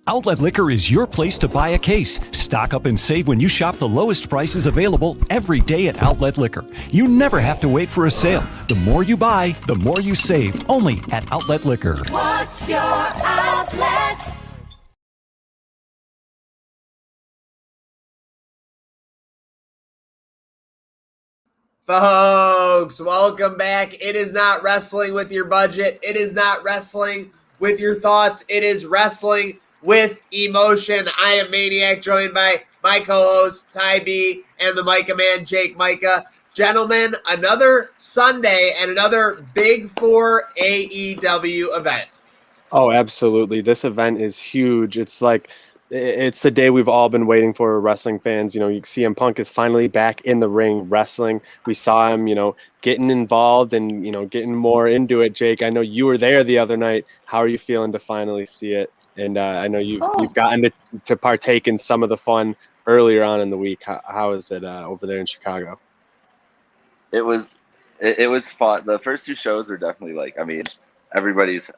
Outlet Liquor is your place to buy a case. Stock up and save when you shop the lowest prices available every day at Outlet Liquor. You never have to wait for a sale. The more you buy, the more you save. Only at Outlet Liquor. What's your outlet? Folks, welcome back. It is not wrestling with your budget. It is not wrestling with your thoughts. It is wrestling with emotion. I am Maniac, joined by my co-host, Ty B, and the Micah Man, Jake Micah. Gentlemen, another Sunday and another Big Four AEW event. Oh, absolutely. This event is huge. It's the day we've all been waiting for, wrestling fans. CM Punk is finally back in the ring wrestling. We saw him, getting involved and, getting more into it. Jake, I know you were there the other night. How are you feeling to finally see it? And I know you've gotten to partake in some of the fun earlier on in the week. How is it over there in Chicago? It was fun. The first two shows are definitely everybody's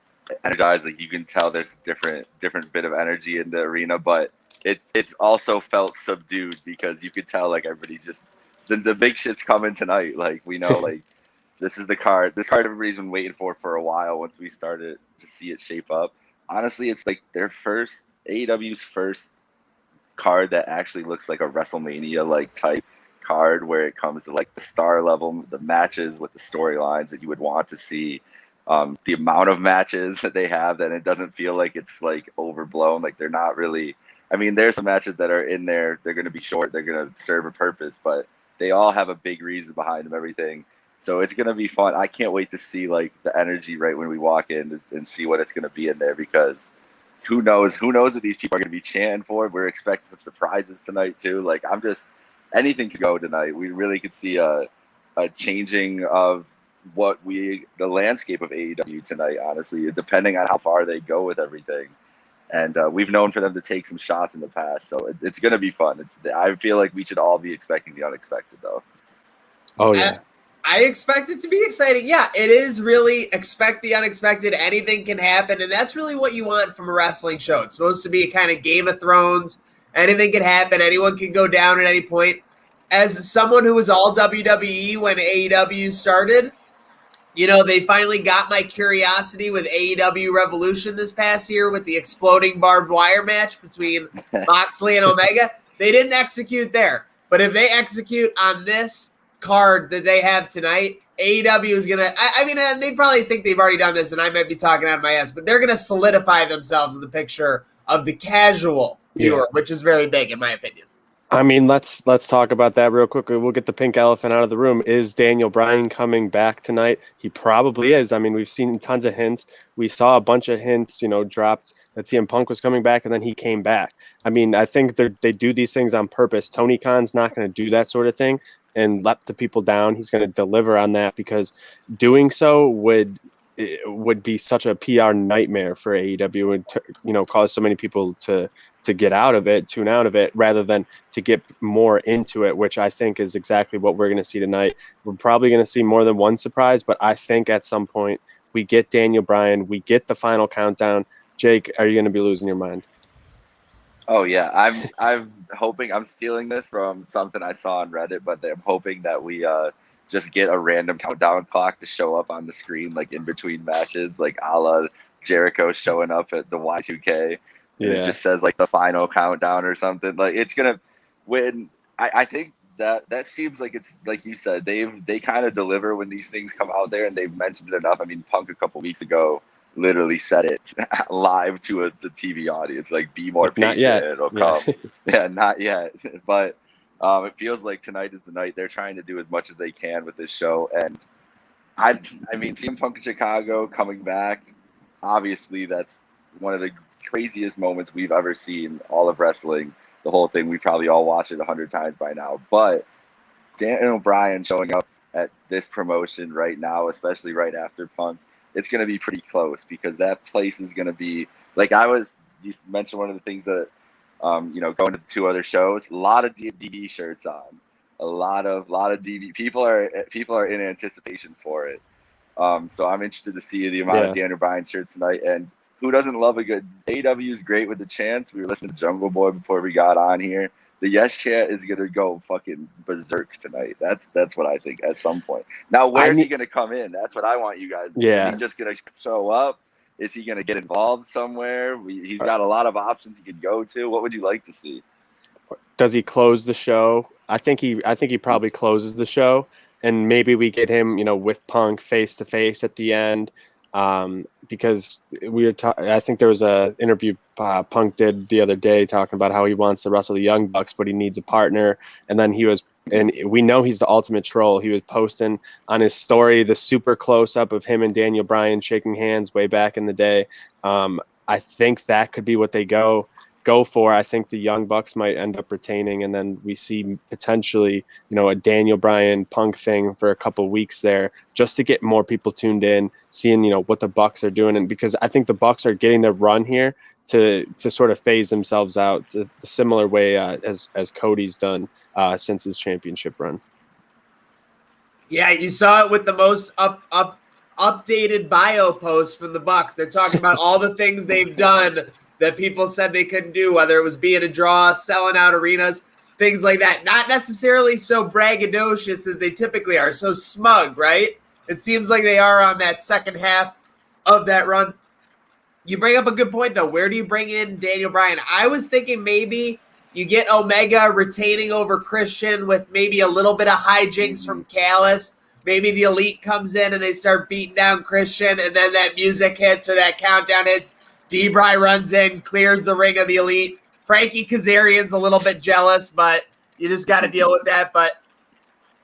energized. Like, you can tell there's different bit of energy in the arena, but it's also felt subdued because you could tell everybody just the big shit's coming tonight. We know this is the card. This card everybody's been waiting for a while. Once we started to see it shape up, honestly, it's their AEW's first card that actually looks like a WrestleMania type card, where it comes to the star level, the matches with the storylines that you would want to see. The amount of matches that they have, that it doesn't feel like it's overblown. They're not really. I mean, there's some matches that are in there. They're going to be short. They're going to serve a purpose, but they all have a big reason behind them. Everything. So it's going to be fun. I can't wait to see the energy right when we walk in and see what it's going to be in there, because who knows what these people are going to be chanting for. We're expecting some surprises tonight too. Anything could go tonight. We really could see a changing of the landscape of AEW tonight, honestly, depending on how far they go with everything. And we've known for them to take some shots in the past, so it's going to be fun. I feel like we should all be expecting the unexpected, though. Oh, yeah. I expect it to be exciting. Yeah, it is really expect the unexpected. Anything can happen, and that's really what you want from a wrestling show. It's supposed to be a kind of Game of Thrones. Anything can happen. Anyone can go down at any point. As someone who was all WWE when AEW started, they finally got my curiosity with AEW Revolution this past year with the exploding barbed wire match between Moxley and Omega. They didn't execute there. But if they execute on this card that they have tonight, AEW is going to, they probably think they've already done this, and I might be talking out of my ass, but they're going to solidify themselves in the picture of the casual viewer, which is very big in my opinion. I mean, let's talk about that real quickly. We'll get the pink elephant out of the room. Is Daniel Bryan coming back tonight? He probably is. I mean, we've seen tons of hints. We saw a bunch of hints, dropped that CM Punk was coming back, and then he came back. I mean, I think they do these things on purpose. Tony Khan's not going to do that sort of thing and let the people down. He's going to deliver on that, because doing so would be such a PR nightmare for AEW and cause so many people to get out of it, tune out of it, rather than to get more into it, which I think is exactly what we're going to see tonight. We're probably going to see more than one surprise, but I think at some point we get Daniel Bryan, we get the final countdown. Jake, are you going to be losing your mind? Oh yeah, I'm hoping. I'm stealing this from something I saw on Reddit, but I'm hoping that we just get a random countdown clock to show up on the screen in between matches, a la Jericho showing up at the Y2K. And it just says the final countdown or something. It's gonna win. I think that seems like it's like you said, they kind of deliver when these things come out there, and they've mentioned it enough. I mean, Punk a couple weeks ago literally said it live to the TV audience, be more patient, it'll come. Yeah, not yet. But it feels like tonight is the night. They're trying to do as much as they can with this show. And I mean, CM Punk in Chicago coming back, obviously that's one of the craziest moments we've ever seen all of wrestling. The whole thing, we probably all watched it 100 times by now. But Daniel Bryan showing up at this promotion right now, especially right after Punk, it's going to be pretty close, because that place is going to be you mentioned one of the things that, going to 2 other shows, a lot of DB shirts on, a lot of DB. People are in anticipation for it. So I'm interested to see the amount of Daniel Bryan shirts tonight. And who doesn't love a good AEW is great with the chants. We were listening to Jungle Boy before we got on here. The yes chant is gonna go fucking berserk tonight. That's what I think at some point. Now, where's he gonna come in? That's what I want you guys to do. Yeah. Is he just gonna show up? Is he gonna get involved somewhere? He's got a lot of options he could go to. What would you like to see? Does he close the show? I think he probably closes the show, and maybe we get him, with Punk face to face at the end, because I think there was a interview Punk did the other day talking about how he wants to wrestle the Young Bucks, but he needs a partner. And then and we know he's the ultimate troll. He was posting on his story the super close up of him and Daniel Bryan shaking hands way back in the day. I think that could be what they go for. I think the Young Bucks might end up retaining, and then we see potentially, a Daniel Bryan Punk thing for a couple of weeks there, just to get more people tuned in, seeing what the Bucks are doing, and because I think the Bucks are getting their run here to sort of phase themselves out the similar way as Cody's done since his championship run. Yeah, you saw it with the most updated bio post from the Bucks. They're talking about all the things they've done that people said they couldn't do, whether it was being a draw, selling out arenas, things like that. Not necessarily so braggadocious as they typically are, so smug, right? It seems like they are on that second half of that run. You bring up a good point, though. Where do you bring in Daniel Bryan? I was thinking maybe you get Omega retaining over Christian with maybe a little bit of hijinks from Callis. Maybe the Elite comes in and they start beating down Christian, and then that music hits or that countdown hits. D-Bry runs in, clears the ring of the Elite. Frankie Kazarian's a little bit jealous, but you just got to deal with that. But,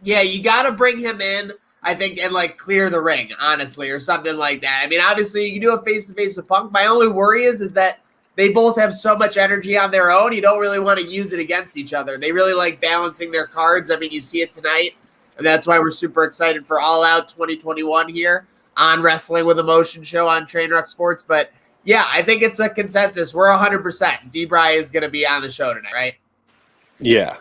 yeah, you got to bring him in, I think, and, clear the ring, honestly, or something like that. I mean, obviously, you can do a face-to-face with Punk. My only worry is that they both have so much energy on their own, you don't really want to use it against each other. They really like balancing their cards. I mean, you see it tonight, and that's why we're super excited for All Out 2021 here on Wrestling with Emotion show on Trainwreck Sports. But, yeah, I think it's a consensus. We're 100%. D-Bry is going to be on the show tonight, right? Yeah.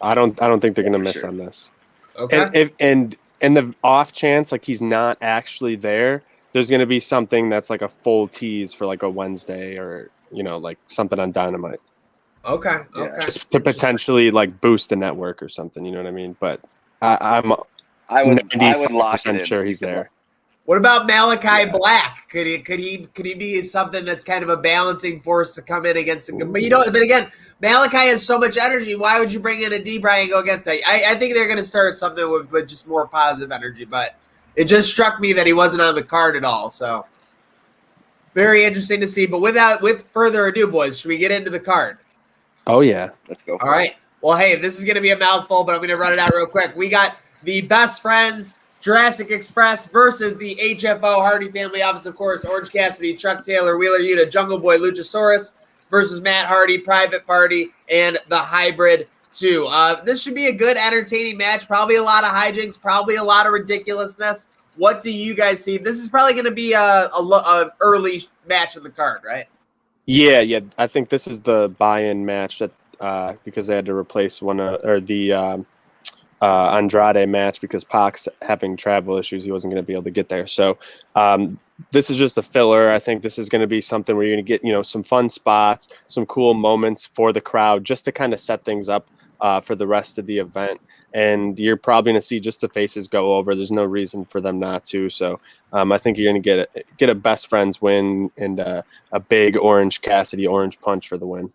I don't think they're going to miss on this. Okay. And the off chance he's not actually there's going to be something that's a full tease for a Wednesday or something on Dynamite. Okay. Just to potentially boost the network or something. You know what I mean? But I would 95% sure he's there. What about Malachi Black? Could he be something that's kind of a balancing force to come in against him? But but again, Malachi has so much energy. Why would you bring in a D-Bry and go against that? I think they're going to start something with just more positive energy. But it just struck me that he wasn't on the card at all. So very interesting to see. But with further ado, boys, should we get into the card? Oh yeah, let's go. All right. Well, hey, this is going to be a mouthful, but I'm going to run it out real quick. We got the Best Friends Jurassic Express versus the HFO Hardy Family Office, of course, Orange Cassidy, Chuck Taylor, Wheeler Yuta, Jungle Boy, Luchasaurus versus Matt Hardy, Private Party, and the Hybrid 2. This should be a good, entertaining match. Probably a lot of hijinks, probably a lot of ridiculousness. What do you guys see? This is probably going to be a early match in the card, right? Yeah. I think this is the buy-in match that because they had to replace the Andrade match because Pac's having travel issues. He wasn't going to be able to get there. So this is just a filler. I think this is going to be something where you're going to get, some fun spots, some cool moments for the crowd just to kind of set things up for the rest of the event. And you're probably going to see just the faces go over. There's no reason for them not to. So I think you're going to get a Best Friends win and a big Orange Cassidy Orange Punch for the win.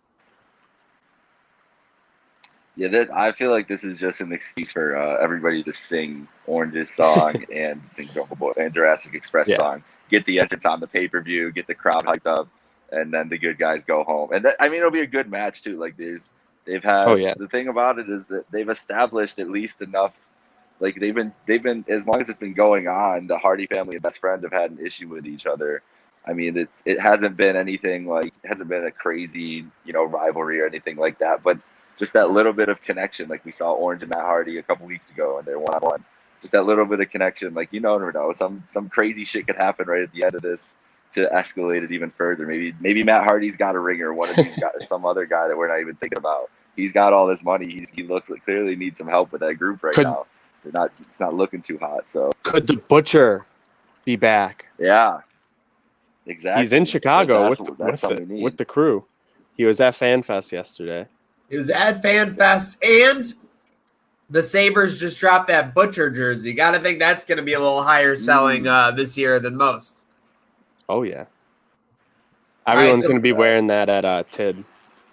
Yeah, I feel like this is just an excuse for everybody to sing Orange's song and sing Jungle Boy and Jurassic Express song. Get the entrance on the pay-per-view, get the crowd hyped up, and then the good guys go home. And it'll be a good match too. The thing about it is that they've established at least enough. They've been as long as it's been going on, the Hardy family and Best Friends have had an issue with each other. I mean, it hasn't been anything it hasn't been a crazy rivalry or anything like that, but just that little bit of connection, we saw Orange and Matt Hardy a couple weeks ago, and they're one-on-one. Just that little bit of connection, you never know. Some crazy shit could happen right at the end of this to escalate it even further. Maybe Matt Hardy's got a ringer, one of these guys, some other guy that we're not even thinking about. He's got all this money. He looks clearly needs some help with that group right now. It's not looking too hot. So could the Butcher be back? Yeah. Exactly. He's in Chicago That's something we need. with the crew. He was at FanFest yesterday. He was at FanFest, and the Sabres just dropped that Butcher jersey. Got to think that's going to be a little higher selling this year than most. Oh, yeah. Everyone's so- going to be wearing that at TID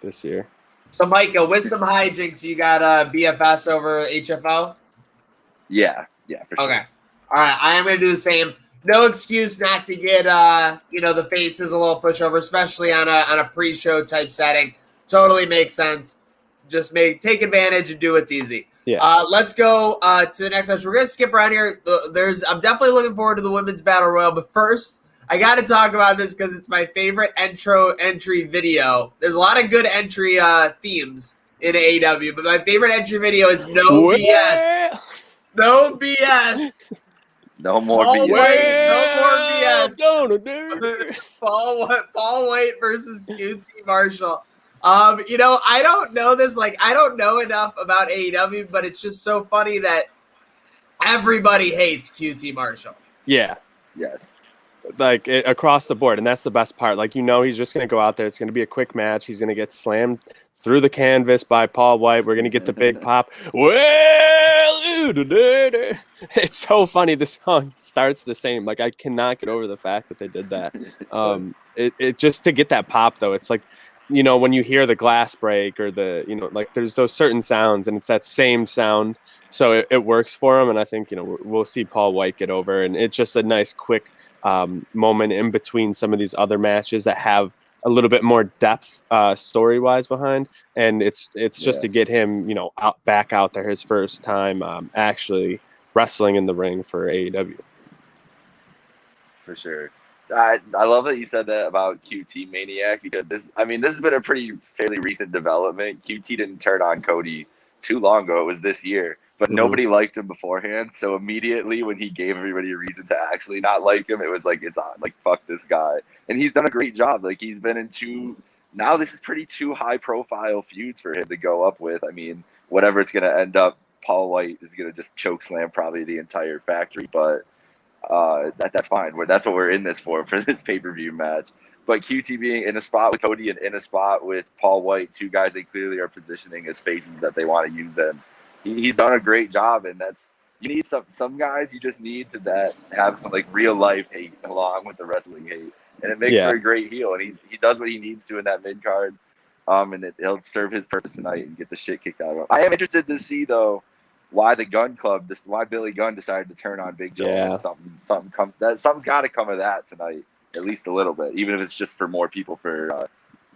this year. So, Micah, with some hijinks, you got BFS over HFO? Yeah, for sure. Okay. All right. I am going to do the same. No excuse not to get, the faces a little pushover, especially on a pre-show type setting. Totally makes sense. Just take advantage and do what's easy. Yeah. Let's go to the next match. We're going to skip around here. I'm definitely looking forward to the Women's Battle Royal, but first, I got to talk about this because it's my favorite entry video. There's a lot of good entry themes in AEW, but my favorite entry video is No BS. No BS. No more Paul BS. White, no more BS. Paul White versus QT Marshall. I don't know this. I don't know enough about AEW, but it's just so funny that everybody hates QT Marshall. Yeah. Yes. Across the board, and that's the best part. He's just going to go out there. It's going to be a quick match. He's going to get slammed through the canvas by Paul White. We're going to get the big pop. Well, it's so funny. The song starts the same. I cannot get over the fact that they did that. It just to get that pop though. It's when you hear the glass break or there's those certain sounds, and it's that same sound. So it works for him, and I think we'll see Paul White get over, and it's just a nice quick moment in between some of these other matches that have a little bit more depth story wise behind, and it's just to get him back out there his first time actually wrestling in the ring for AEW. For sure. I love that you said that about QT Maniac, because this has been a fairly recent development. QT didn't turn on Cody too long ago. It was this year. But nobody liked him beforehand, so immediately when he gave everybody a reason to actually not like him, it was it's on, fuck this guy. And he's done a great job. He's been in two high-profile feuds for him to go up with. Whatever it's going to end up, Paul White is going to just choke slam probably the entire factory, but that's fine. That's what we're in this for this pay-per-view match. But QT being in a spot with Cody and in a spot with Paul White, two guys they clearly are positioning as faces that they want to use him. He's done a great job, and you need some guys. You just need to have some real life hate along with the wrestling hate, and it makes for a great heel. And he does what he needs to in that mid card, and it'll serve his purpose tonight and get the shit kicked out of him. I am interested to see though why the Gun Club, why Billy Gunn decided to turn on Big Joe. Yeah. Something's got to come of that tonight, at least a little bit, even if it's just for more people for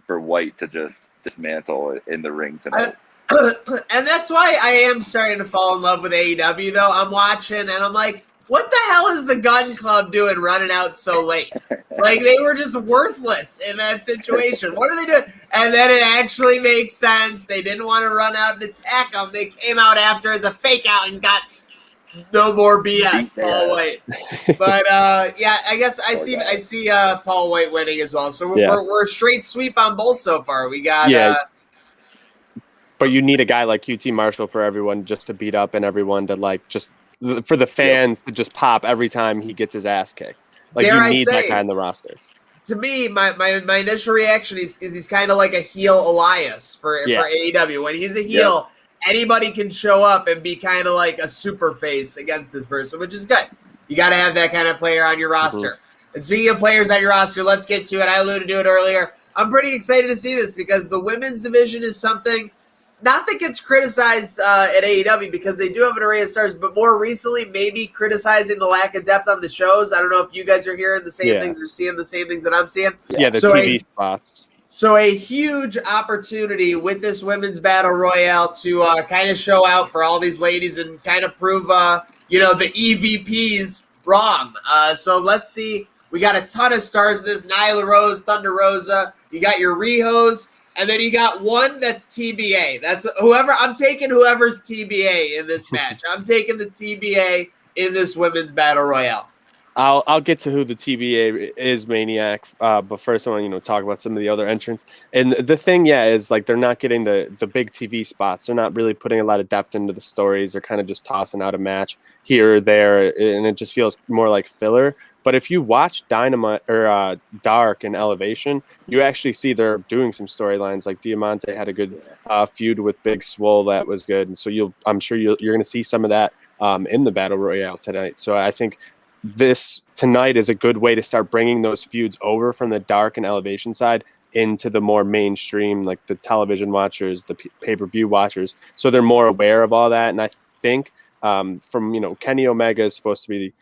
White to just dismantle in the ring tonight. And that's why I am starting to fall in love with AEW, though. I'm watching, and I'm like, what the hell is the Gun Club doing running out so late? They were just worthless in that situation. What are they doing? And then it actually makes sense. They didn't want to run out and attack them. They came out after as a fake out and got no more BS, Paul White. But, I guess I see Paul White winning as well. So we're a straight sweep on both so far. We got... But you need a guy like QT Marshall for everyone just to beat up and everyone to just for the fans to just pop every time he gets his ass kicked. You need that guy in the roster. To me, my initial reaction is he's kind of like a heel Elias for AEW. When he's a heel, anybody can show up and be kind of like a super face against this person, which is good. You got to have that kind of player on your roster. And speaking of players on your roster, let's get to it. I alluded to it earlier. I'm pretty excited to see this because the women's division is something not that gets criticized at AEW because they do have an array of stars, but more recently maybe criticizing the lack of depth on the shows. I don't know if you guys are hearing the same things or seeing the same things that I'm seeing. Yeah, the TV spots. So a huge opportunity with this women's battle royale to kind of show out for all these ladies and kind of prove, the EVPs wrong. So let's see. We got a ton of stars in this. Nyla Rose, Thunder Rosa. You got your Rihos. And then you got one that's TBA. That's I'm taking whoever's TBA in this match. I'm taking the TBA in this women's battle royale. I'll get to who the TBA is, Maniac. But first, I want to talk about some of the other entrants. And the thing, is like they're not getting the big TV spots. They're not really putting a lot of depth into the stories. They're kind of just tossing out a match here or there, and it just feels more like filler. But if you watch Dynamite or Dark and Elevation, you actually see they're doing some storylines. Like Diamante had a good feud with Big Swole that was good, and so I'm sure you're going to see some of that in the Battle Royale tonight. So I think this tonight is a good way to start bringing those feuds over from the Dark and Elevation side into the more mainstream, like the television watchers, the pay-per-view watchers. So they're more aware of all that. And I think from Kenny Omega is supposed to be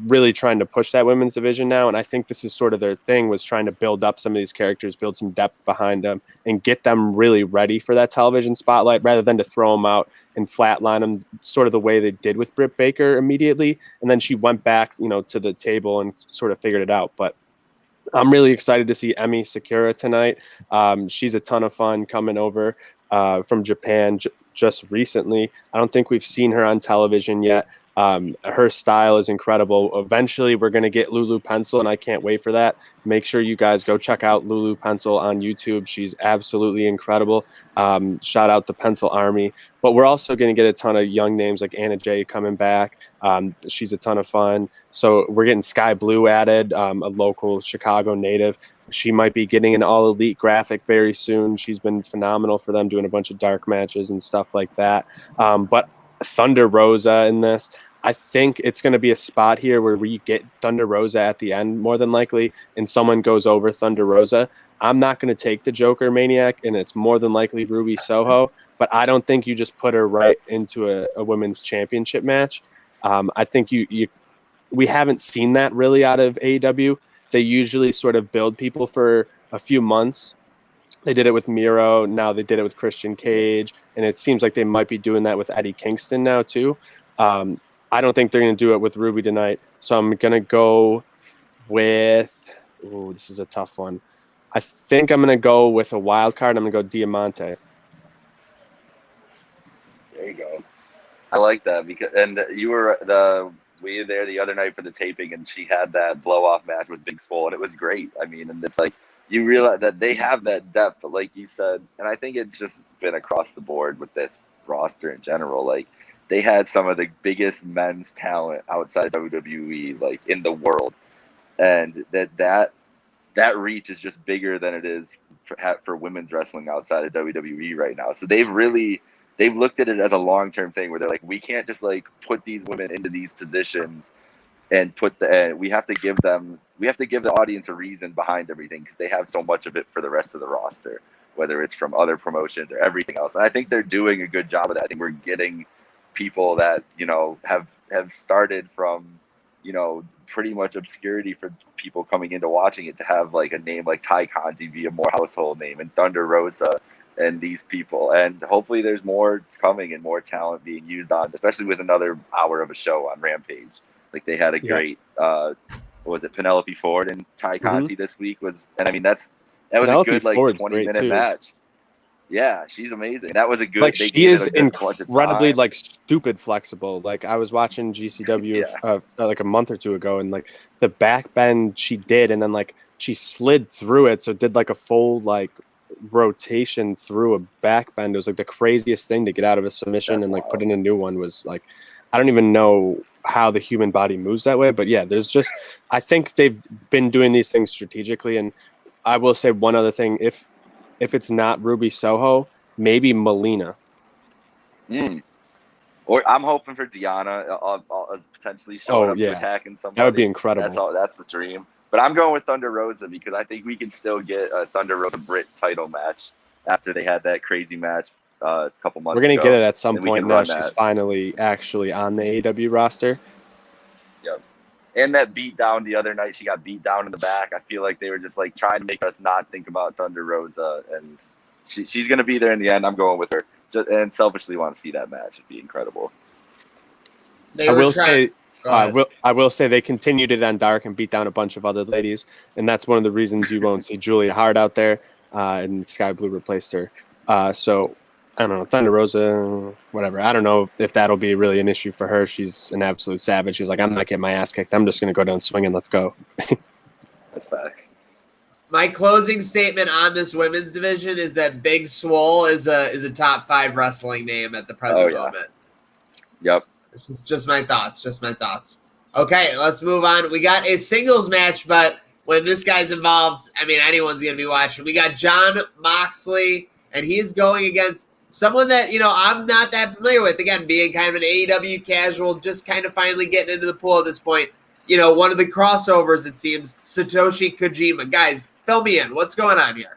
really trying to push that women's division now. And I think this is sort of their thing, was trying to build up some of these characters, build some depth behind them, and get them really ready for that television spotlight rather than to throw them out and flatline them sort of the way they did with Britt Baker immediately. And then she went back, to the table and sort of figured it out. But I'm really excited to see Emi Sakura tonight. She's a ton of fun coming over from Japan just recently. I don't think we've seen her on television yet. Her style is incredible. Eventually, we're going to get Lulu Pencil, and I can't wait for that. Make sure you guys go check out Lulu Pencil on YouTube. She's absolutely incredible. Shout out the Pencil Army. But we're also going to get a ton of young names like Anna Jay coming back. She's a ton of fun. So we're getting Sky Blue added, a local Chicago native. She might be getting an All Elite graphic very soon. She's been phenomenal for them, doing a bunch of dark matches and stuff like that. But Thunder Rosa in this, I think it's going to be a spot here where we get Thunder Rosa at the end, more than likely, and someone goes over Thunder Rosa. I'm not going to take the Joker Maniac, and it's more than likely Ruby Soho, but I don't think you just put her right into a women's championship match. I think we haven't seen that really out of AEW. They usually sort of build people for a few months. They did it with Miro. Now they did it with Christian Cage. And it seems like they might be doing that with Eddie Kingston now too. I don't think they're going to do it with Ruby tonight. So I'm going to go with – this is a tough one. I think I'm going to go with a wild card. I'm going to go Diamante. There you go. I like that and you were there the other night for the taping, and she had that blow-off match with Big Swole, and it was great. I mean, and it's like – you realize that they have that depth, like you said, and I think it's just been across the board with this roster in general. Like, they had some of the biggest men's talent outside WWE, like, in the world, and that reach is just bigger than it is for women's wrestling outside of WWE right now. So they've looked at it as a long-term thing where they're like, we can't just like put these women into these positions and we have to give the audience a reason behind everything, because they have so much of it for the rest of the roster, whether it's from other promotions or everything else. And I think they're doing a good job of that. I think we're getting people that have started from pretty much obscurity for people coming into watching it to have like a name like Ty Conti be a more household name, and Thunder Rosa and those people. And hopefully there's more coming and more talent being used on, especially with another hour of a show on Rampage. Like, they had a great, was it Penelope Ford and Ty Conti this week? That was Penelope a good Ford's 20-minute match. Yeah, she's amazing. That was a good. Like, she is incredibly like stupid flexible. Like, I was watching GCW like a month or two ago, and like the back bend she did, and then like she slid through it, so did like a full like rotation through a back bend. It was like the craziest thing to get out of a submission. That's like put in a new one. Was like, I don't even know how the human body moves that way, but yeah, I think they've been doing these things strategically. And I will say one other thing: if it's not Ruby Soho, maybe Melina. Or I'm hoping for Deanna potentially showing up to attack in somebody. That would be incredible. That's the dream. But I'm going with Thunder Rosa, because I think we can still get a Thunder Rosa Britt title match after they had that crazy match a couple months ago. We're going to get it at some point now. She's finally actually on the AEW roster. Yep. And that beat down the other night, she got beat down in the back. I feel like they were just like trying to make us not think about Thunder Rosa, and she's going to be there in the end. I'm going with her. And selfishly want to see that match. It'd be incredible. I will say they continued it on Dark and beat down a bunch of other ladies, and that's one of the reasons you won't see Julia Hart out there, and Sky Blue replaced her. So I don't know, Thunder Rosa, whatever. I don't know if that'll be really an issue for her. She's an absolute savage. She's like, I'm not getting my ass kicked. I'm just going to go down swinging. Let's go. That's facts. My closing statement on this women's division is that Big Swole is a top 5 wrestling name at the present moment. Yep. It's just my thoughts. Just my thoughts. Okay, let's move on. We got a singles match, but when this guy's involved, I mean, anyone's going to be watching. We got Jon Moxley, and he's going against someone that, I'm not that familiar with. Again, being kind of an AEW casual, just kind of finally getting into the pool at this point. One of the crossovers, it seems, Satoshi Kojima. Guys, fill me in. What's going on here?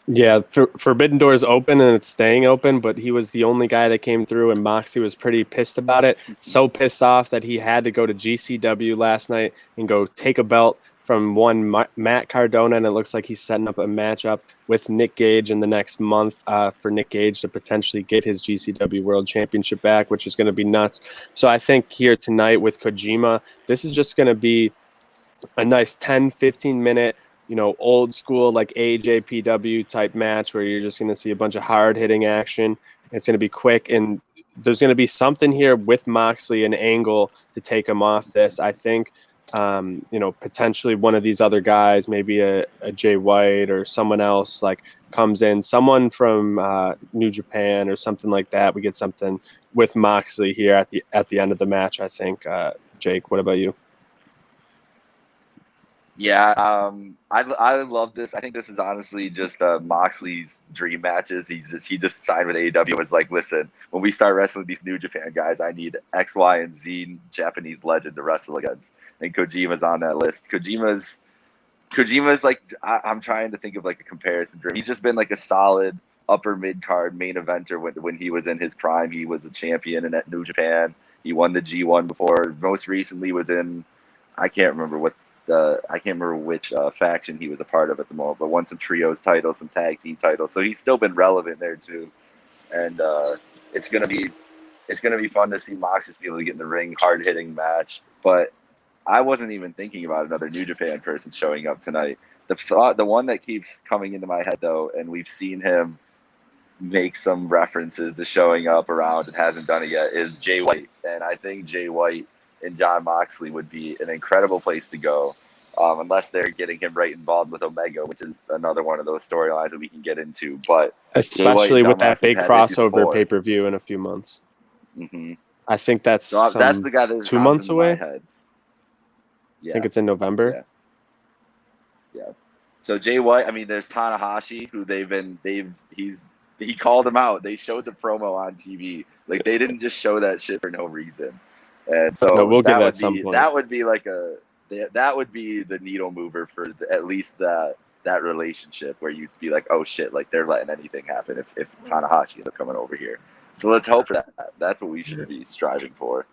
Yeah, Forbidden Door is open and it's staying open, but he was the only guy that came through, and Moxley was pretty pissed about it. So pissed off that he had to go to GCW last night and go take a belt from one Matt Cardona, and it looks like he's setting up a matchup with Nick Gage in the next month for Nick Gage to potentially get his GCW World Championship back, which is going to be nuts. So I think here tonight with Kojima, this is just going to be a nice 10, 15-minute, old school like AJPW type match where you're just going to see a bunch of hard-hitting action. It's going to be quick, and there's going to be something here with Moxley, an angle to take him off this. I think potentially one of these other guys, maybe a Jay White or someone else like comes in, someone from New Japan or something like that. We get something with Moxley here at the end of the match, I think. Jake, what about you? Yeah, I love this. I think this is honestly just Moxley's dream matches. He just signed with AEW and was like, listen, when we start wrestling these New Japan guys, I need X, Y, and Z Japanese legend to wrestle against. And Kojima's on that list. Kojima's like, I'm trying to think of like a comparison. He's just been like a solid upper mid card main eventer when he was in his prime. He was a champion in New Japan. He won the G1 before. Most recently was in, I can't remember which faction he was a part of at the moment, but won some trios titles, some tag team titles. So he's still been relevant there too. And it's gonna be fun to see Mox just be able to get in the ring, hard hitting match. But I wasn't even thinking about another New Japan person showing up tonight. The one that keeps coming into my head though, and we've seen him make some references to showing up around and hasn't done it yet, is Jay White. And I think Jay White and Jon Moxley would be an incredible place to go, unless they're getting him right involved with Omega, which is another one of those storylines that we can get into. But especially with that big crossover pay-per-view in a few months. Mm-hmm. I think that's the guy that's 2 months away. Yeah. I think it's in November. Yeah. So Jay White, I mean, there's Tanahashi, who he called him out. They showed the promo on TV. Like, they didn't just show that shit for no reason. And so we'll get at some point. That would be the needle mover for at least that relationship, where you'd be like, oh shit, like they're letting anything happen if Tanahashi is coming over here. So let's hope for that. That's what we should be striving for.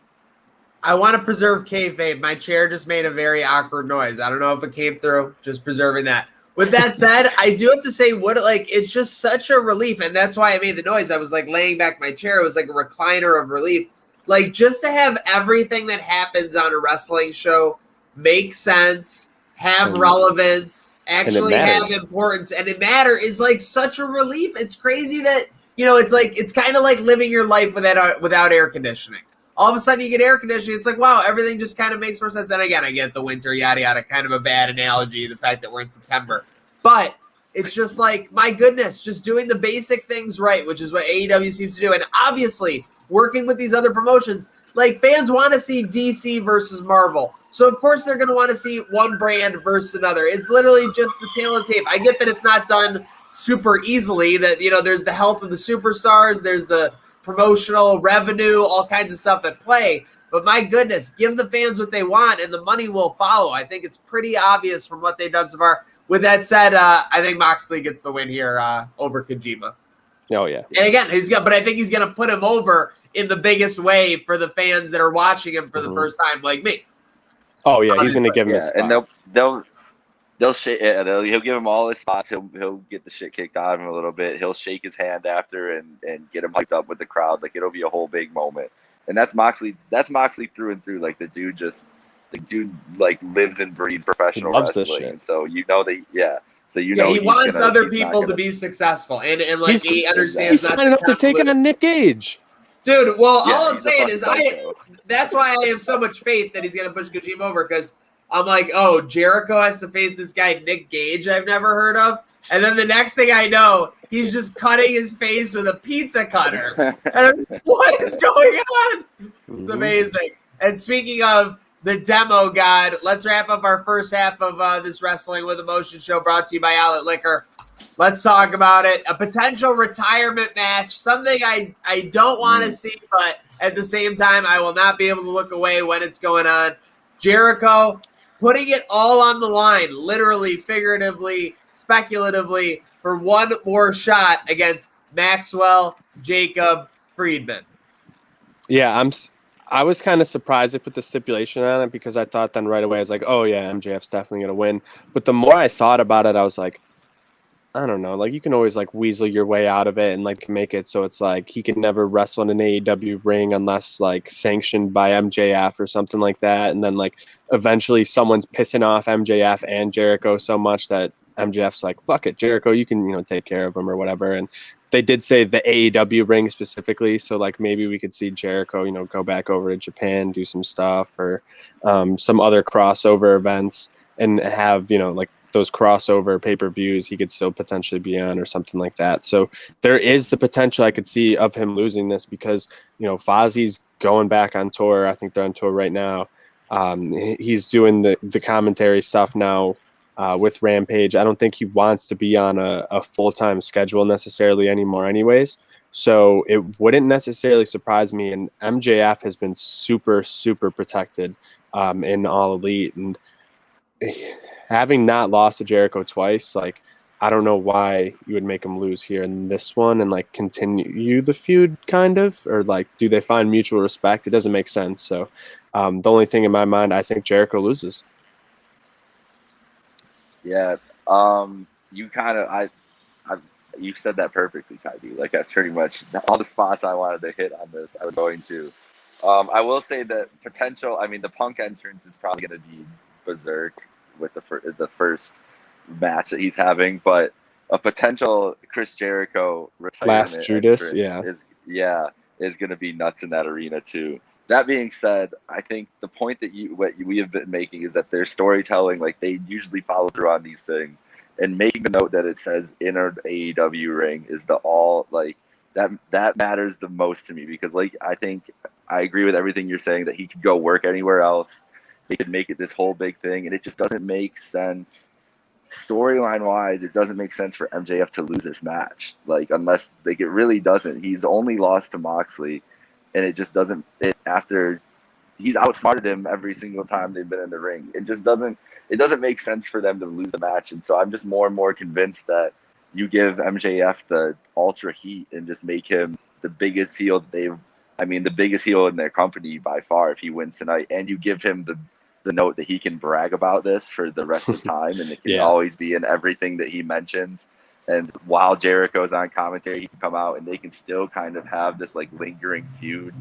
I want to preserve kayfabe. My chair just made a very awkward noise. I don't know if it came through. Just preserving that. With that said, I do have to say, it's just such a relief, and that's why I made the noise. I was like laying back my chair. It was like a recliner of relief. Like, just to have everything that happens on a wrestling show make sense, have relevance, actually have importance, and it matter is like such a relief. It's crazy that, it's kind of like living your life without air conditioning. All of a sudden you get air conditioning. It's like, wow, everything just kind of makes more sense. And again, I get the winter, yada, yada, kind of a bad analogy, the fact that we're in September. But it's just like, my goodness, just doing the basic things right, which is what AEW seems to do. And obviously, working with these other promotions, like, fans want to see DC versus Marvel. So, of course, they're going to want to see one brand versus another. It's literally just the tail and tape. I get that it's not done super easily, that, there's the health of the superstars, there's the promotional revenue, all kinds of stuff at play. But my goodness, give the fans what they want and the money will follow. I think it's pretty obvious from what they've done so far. With that said, I think Moxley gets the win here over Kojima. Oh, yeah. And again, but I think he's going to put him over in the biggest way for the fans that are watching him for the first time, like me. Oh, yeah, he's going to give him a spot. And he'll give him all his spots. He'll get the shit kicked out of him a little bit. He'll shake his hand after and get him hyped up with the crowd. Like, it'll be a whole big moment. And that's Moxley. That's Moxley through and through. Like, the dude like lives and breathes professional wrestling. And so that So he wants other people to be successful, and like he understands. He's signing up to take on Nick Gage. Dude, well, all I'm he's a saying is psycho. that's why I have so much faith that he's going to push Kojima over, because I'm like, oh, Jericho has to face this guy, Nick Gage, I've never heard of. And then the next thing I know, he's just cutting his face with a pizza cutter. And I'm just, what is going on? It's amazing. And speaking of the demo god, let's wrap up our first half of this Wrestling with Emotion show brought to you by Outlet Liquor. Let's talk about it. A potential retirement match, something I don't want to see, but at the same time, I will not be able to look away when it's going on. Jericho putting it all on the line, literally, figuratively, speculatively, for one more shot against Maxwell Jacob Friedman. Yeah, I was kind of surprised they put the stipulation on it, because I thought then right away I was like, oh yeah, MJF's definitely gonna win. But the more I thought about it, I was like, I don't know, like you can always like weasel your way out of it and like make it so it's like he can never wrestle in an AEW ring unless like sanctioned by MJF or something like that. And then like eventually someone's pissing off MJF and Jericho so much that MJF's like, fuck it, Jericho, you can, take care of him or whatever. And they did say the AEW ring specifically. So like maybe we could see Jericho, go back over to Japan, do some stuff, or some other crossover events, and have, like those crossover pay-per-views he could still potentially be on or something like that. So there is the potential I could see of him losing this, because, Fozzy's going back on tour. I think they're on tour right now. He's doing the commentary stuff now with Rampage. I don't think he wants to be on a full-time schedule necessarily anymore anyways. So it wouldn't necessarily surprise me. And MJF has been super, super protected in All Elite. And having not lost to Jericho twice, like, I don't know why you would make him lose here in this one and like continue the feud kind of, or like, do they find mutual respect? It doesn't make sense. So the only thing in my mind, I think Jericho loses. Yeah. You kind of, you said that perfectly, Tybee. Like that's pretty much all the spots I wanted to hit on this. I was going to. I will say that potential. I mean, the Punk entrance is probably going to be berserk with the first match that he's having, but a potential Chris Jericho retirement Last Judas, is going to be nuts in that arena too. That being said, I think the point that we have been making is that their storytelling, like they usually follow through on these things, and making the note that it says inner AEW ring is that matters the most to me, because like I think I agree with everything you're saying, that he could go work anywhere else. They could make it this whole big thing, and it just doesn't make sense storyline wise. It doesn't make sense for MJF to lose this match, like unless like it really doesn't. He's only lost to Moxley, and it just doesn't. After he's outsmarted him every single time they've been in the ring, it doesn't make sense for them to lose the match. And so I'm just more and more convinced that you give MJF the ultra heat and just make him the biggest heel the biggest heel in their company by far if he wins tonight, and you give him the note that he can brag about this for the rest of time, and it can always be in everything that he mentions. And while Jericho's on commentary, he can come out and they can still kind of have this like lingering feud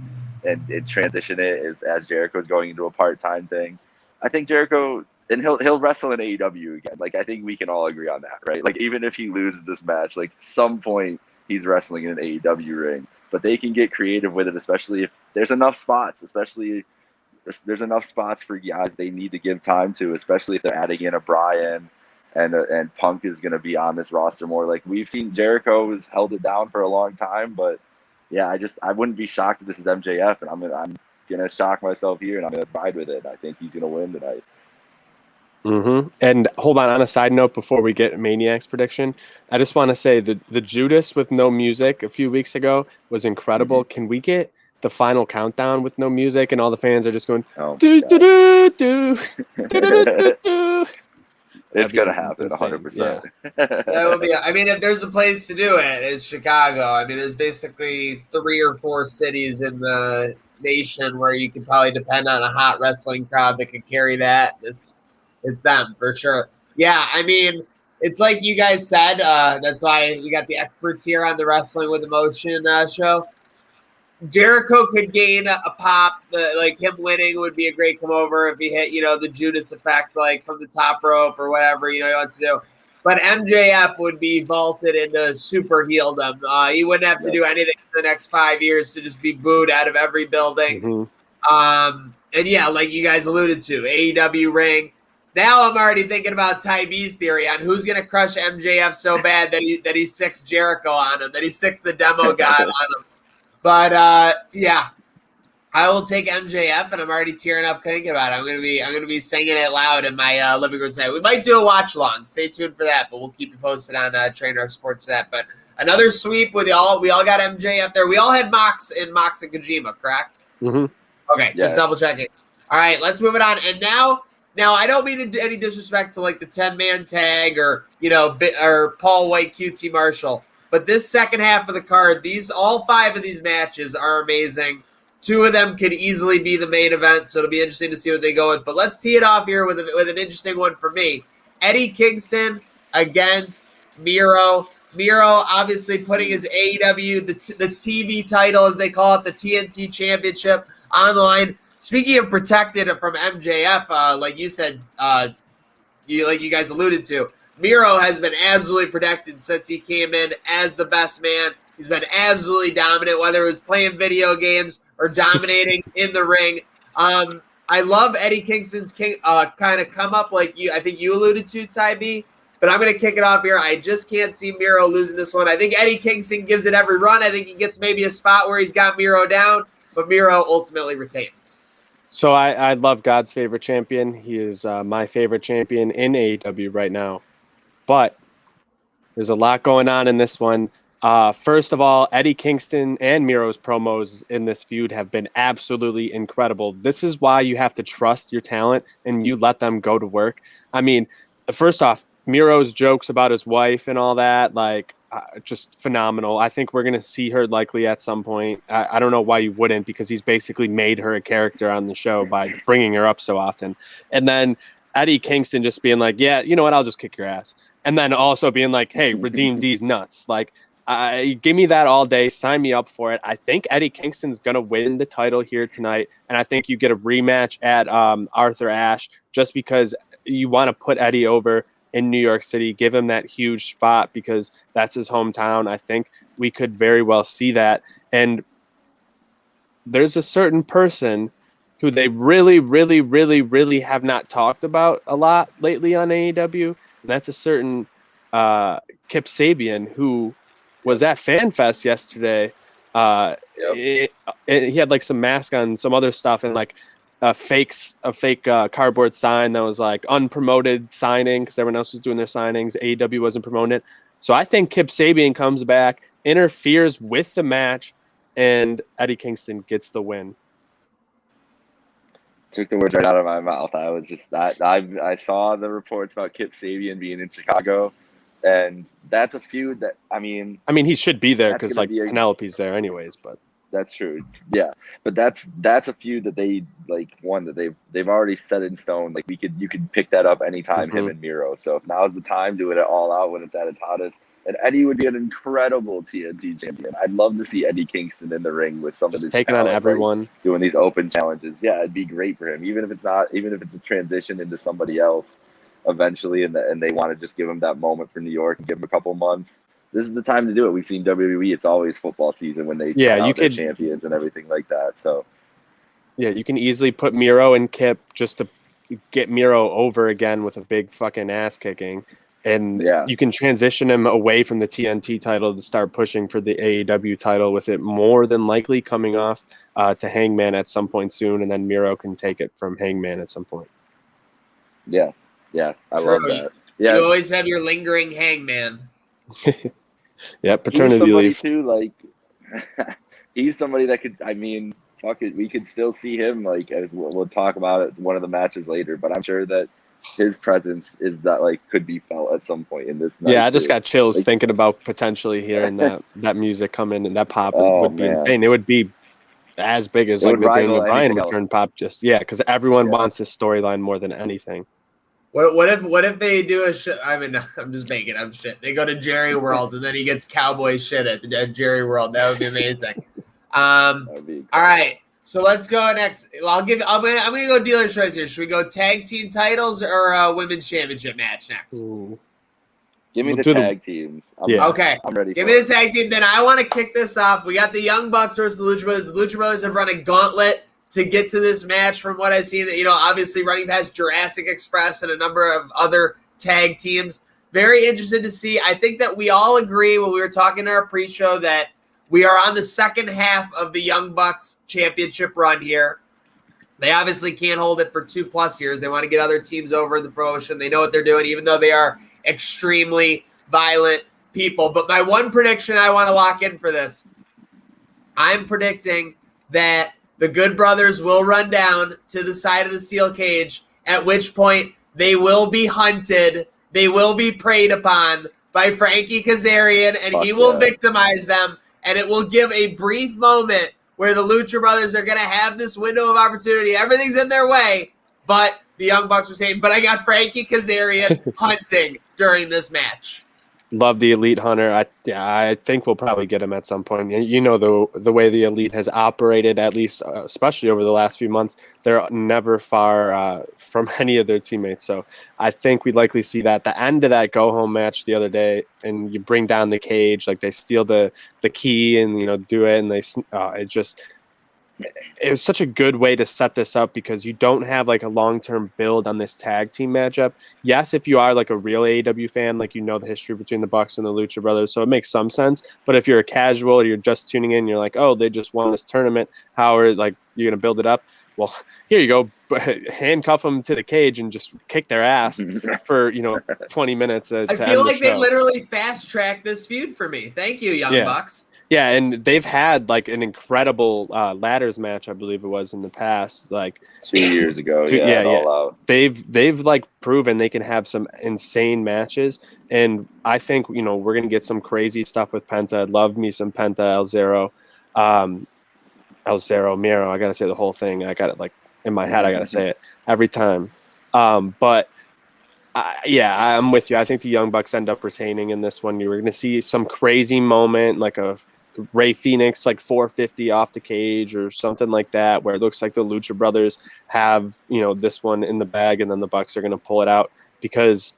and transition it as Jericho's going into a part-time thing. I think Jericho, and he'll wrestle in AEW again. Like I think we can all agree on that, right? Like even if he loses this match, like some point he's wrestling in an AEW ring. But they can get creative with it, especially if there's enough spots, there's enough spots for guys they need to give time to, especially if they're adding in a Bryan and Punk is going to be on this roster more. Like we've seen Jericho has held it down for a long time, but yeah, I wouldn't be shocked if this is MJF, and I'm gonna shock myself here, and I'm gonna ride with it. I think he's gonna win tonight. Mm-hmm. And hold on a side note before we get Maniac's prediction, I just want to say the Judas with no music a few weeks ago was incredible. Mm-hmm. Can we get the final countdown with no music and all the fans are just going do do do do do do do? It's gonna happen 100%. That would be. I mean, if there's a place to do it, it's Chicago. I mean, there's basically 3 or 4 cities in the nation where you could probably depend on a hot wrestling crowd that could carry that. It's them for sure. Yeah, I mean, it's like you guys said. That's why we got the experts here on the Wrestling with Emotion show. Jericho could gain a pop. Like him winning would be a great come over if he hit, the Judas effect, like from the top rope or whatever, he wants to do. But MJF would be vaulted into super heeldom. He wouldn't have to do anything for the next 5 years to just be booed out of every building. Mm-hmm. And yeah, like you guys alluded to, AEW ring. Now I'm already thinking about Ty B's theory on who's going to crush MJF so bad that he sicks Jericho on him, that he sicks the demo god on him. But yeah, I will take MJF, and I'm already tearing up thinking about it. I'm gonna be singing it loud in my living room tonight. We might do a watch along. Stay tuned for that, but we'll keep you posted on Trainer Sports for that. But another sweep with all. We all got MJF there. We all had Mox and Kojima, correct? Mm-hmm. Okay, just double checking. All right, let's move it on. And now I don't mean any disrespect to like the 10-man tag or or Paul White, QT Marshall, but this second half of the card, all 5 of these matches are amazing. 2 of them could easily be the main event, so it'll be interesting to see what they go with. But let's tee it off here with an interesting one for me. Eddie Kingston against Miro. Miro obviously putting his AEW, the TV title, as they call it, the TNT Championship, on the line. Speaking of protected from MJF, like you said, you guys alluded to, Miro has been absolutely protected since he came in as the best man. He's been absolutely dominant, whether it was playing video games or dominating in the ring. I love Eddie Kingston's kind of come up like I think you alluded to, Ty B, but I'm going to kick it off here. I just can't see Miro losing this one. I think Eddie Kingston gives it every run. I think he gets maybe a spot where he's got Miro down, but Miro ultimately retains. So I love God's favorite champion. He is my favorite champion in AEW right now. But there's a lot going on in this one. First of all, Eddie Kingston and Miro's promos in this feud have been absolutely incredible. This is why you have to trust your talent and you let them go to work. I mean, first off, Miro's jokes about his wife and all that, just phenomenal. I think we're going to see her likely at some point. I don't know why you wouldn't, because he's basically made her a character on the show by bringing her up so often. And then Eddie Kingston just being like, yeah, you know what, I'll just kick your ass. And then also being like, hey, redeem these nuts. Give me that all day. Sign me up for it. I think Eddie Kingston's going to win the title here tonight. And I think you get a rematch at Arthur Ashe, just because you want to put Eddie over in New York City, give him that huge spot because that's his hometown. I think we could very well see that. And there's a certain person who they really, really, really, really have not talked about a lot lately on AEW. And that's a certain Kip Sabian, who was at FanFest yesterday. He had some mask on, some other stuff, and a fake cardboard sign that was unpromoted signing because everyone else was doing their signings. AEW wasn't promoting it. So I think Kip Sabian comes back, interferes with the match, and Eddie Kingston gets the win. Took the words right out of my mouth. I was just I saw the reports about Kip Sabian being in Chicago, and that's a feud that I mean he should be there because Penelope's there anyways. But that's true, yeah. But that's a feud that they one that they've already set in stone. You could pick that up anytime, him and Miro. So if now's the time, doing it all out when it's at its hottest. And Eddie would be an incredible TNT champion. I'd love to see Eddie Kingston in the ring with some of his taking on everyone, doing these open challenges. Yeah, it'd be great for him. Even if it's a transition into somebody else eventually, and they want to just give him that moment for New York and give him a couple months. This is the time to do it. We've seen WWE. It's always football season when they try out their champions and everything like that. So yeah, you can easily put Miro and Kip just to get Miro over again with a big fucking ass kicking. And you can transition him away from the TNT title to start pushing for the AEW title, with it more than likely coming off to Hangman at some point soon, and then Miro can take it from Hangman at some point. Yeah, I love that. Yeah, you always have your lingering Hangman. Yeah, paternity leave too. He's somebody that could. I mean, fuck it, we could still see him. As we'll talk about it, one of the matches later. But I'm sure that his presence is that could be felt at some point in this match. Yeah, I just got chills thinking about potentially hearing that music come in, and that pop would be insane. It would be as big as the Daniel Bryan return pop, just because everyone wants this storyline more than anything. What if they do a shit? I mean, I'm just making up shit. They go to Jerry World and then he gets cowboy shit at Jerry World. That would be amazing. All right. So let's go next. I'm gonna go dealer's choice here. Should we go tag team titles or women's championship match next? Ooh. Give me We'll the do the- tag teams. Yeah. Okay. I'm ready. Give for me it. the tag team. Then I want to kick this off. We got the Young Bucks versus the Lucha Brothers. The Lucha Brothers have run a gauntlet to get to this match from what I've seen. Obviously running past Jurassic Express and a number of other tag teams. Very interested to see. I think that we all agree when we were talking in our pre-show that we are on the second half of the Young Bucks championship run here. They obviously can't hold it for 2+ years. They want to get other teams over in the promotion. They know what they're doing, even though they are extremely violent people. But my one prediction I want to lock in for this, I'm predicting that the Good Brothers will run down to the side of the steel cage, at which point they will be hunted. They will be preyed upon by Frankie Kazarian, and he will victimize them, and it will give a brief moment where the Lucha Brothers are going to have this window of opportunity. Everything's in their way, but the Young Bucks retain. But I got Frankie Kazarian hunting during this match. Love the Elite Hunter. I think we'll probably get him at some point. The way the Elite has operated, at least especially over the last few months, they're never far from any of their teammates. So I think we'd likely see that. The end of that go-home match the other day, and you bring down the cage, like they steal the key and do it, and it was such a good way to set this up because you don't have like a long-term build on this tag team matchup. Yes, if you are like a real AEW fan, like the history between the Bucks and the Lucha Brothers, so it makes some sense. But if you're a casual or you're just tuning in, you're like, oh, they just won this tournament. How are you're gonna build it up? Well, here you go, handcuff them to the cage and just kick their ass for 20 minutes. I feel like they literally fast-tracked this feud for me. Thank you, Young Bucks. Yeah, and they've had like an incredible ladders match, I believe it was in the past, like 2 years ago. All out. They've like proven they can have some insane matches, and I think we're gonna get some crazy stuff with Penta. I'd love me some Penta, El Zero, Miro. I gotta say the whole thing. I got it like in my head. I gotta say it every time. But I'm with you. I think the Young Bucks end up retaining in this one. You were gonna see some crazy moment, like a Ray Phoenix like 450 off the cage or something like that, where it looks like the Lucha Brothers have this one in the bag, and then the Bucks are going to pull it out, because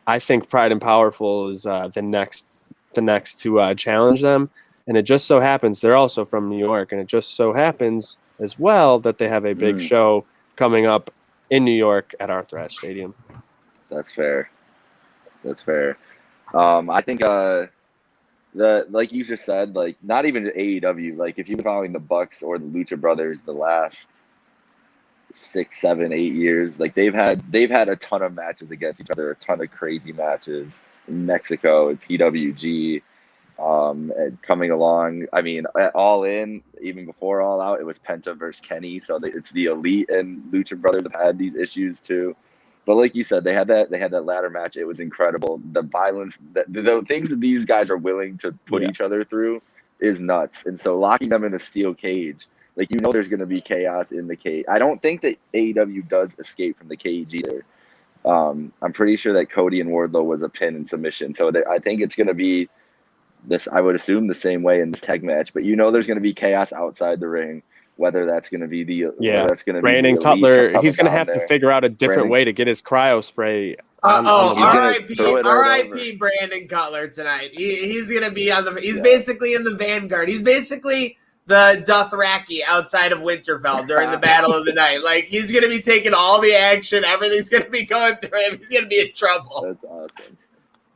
I think Pride and Powerful is the next to challenge them, and it just so happens they're also from New York, and it just so happens as well that they have a big show coming up in New York at Arthur Ashe Stadium. That's fair. I think like you just said, like not even AEW, like if you've been following the Bucks or the Lucha Brothers the last 6, 7, 8 years, like they've had a ton of matches against each other, a ton of crazy matches in Mexico and PWG, and coming along. I mean, at All In, even before All Out, it was Penta versus Kenny. So it's the Elite and Lucha Brothers have had these issues too. But like you said, they had that ladder match. It was incredible. The violence, the things that these guys are willing to put each other through is nuts. And so locking them in a steel cage, like there's going to be chaos in the cage. I don't think that AEW does escape from the cage either. I'm pretty sure that Cody and Wardlow was a pin and submission. So I think it's going to be this, I would assume, the same way in this tag match. But there's going to be chaos outside the ring. Whether that's going to be that's going to Brandon be Cutler, he's going to have to figure out a different way to get his cryo spray. R.I.P. Brandon Cutler tonight. He's going to be on he's basically in the vanguard. He's basically the Dothraki outside of Winterfell during the Battle of the Night. Like, he's going to be taking all the action. Everything's going to be going through him. He's going to be in trouble.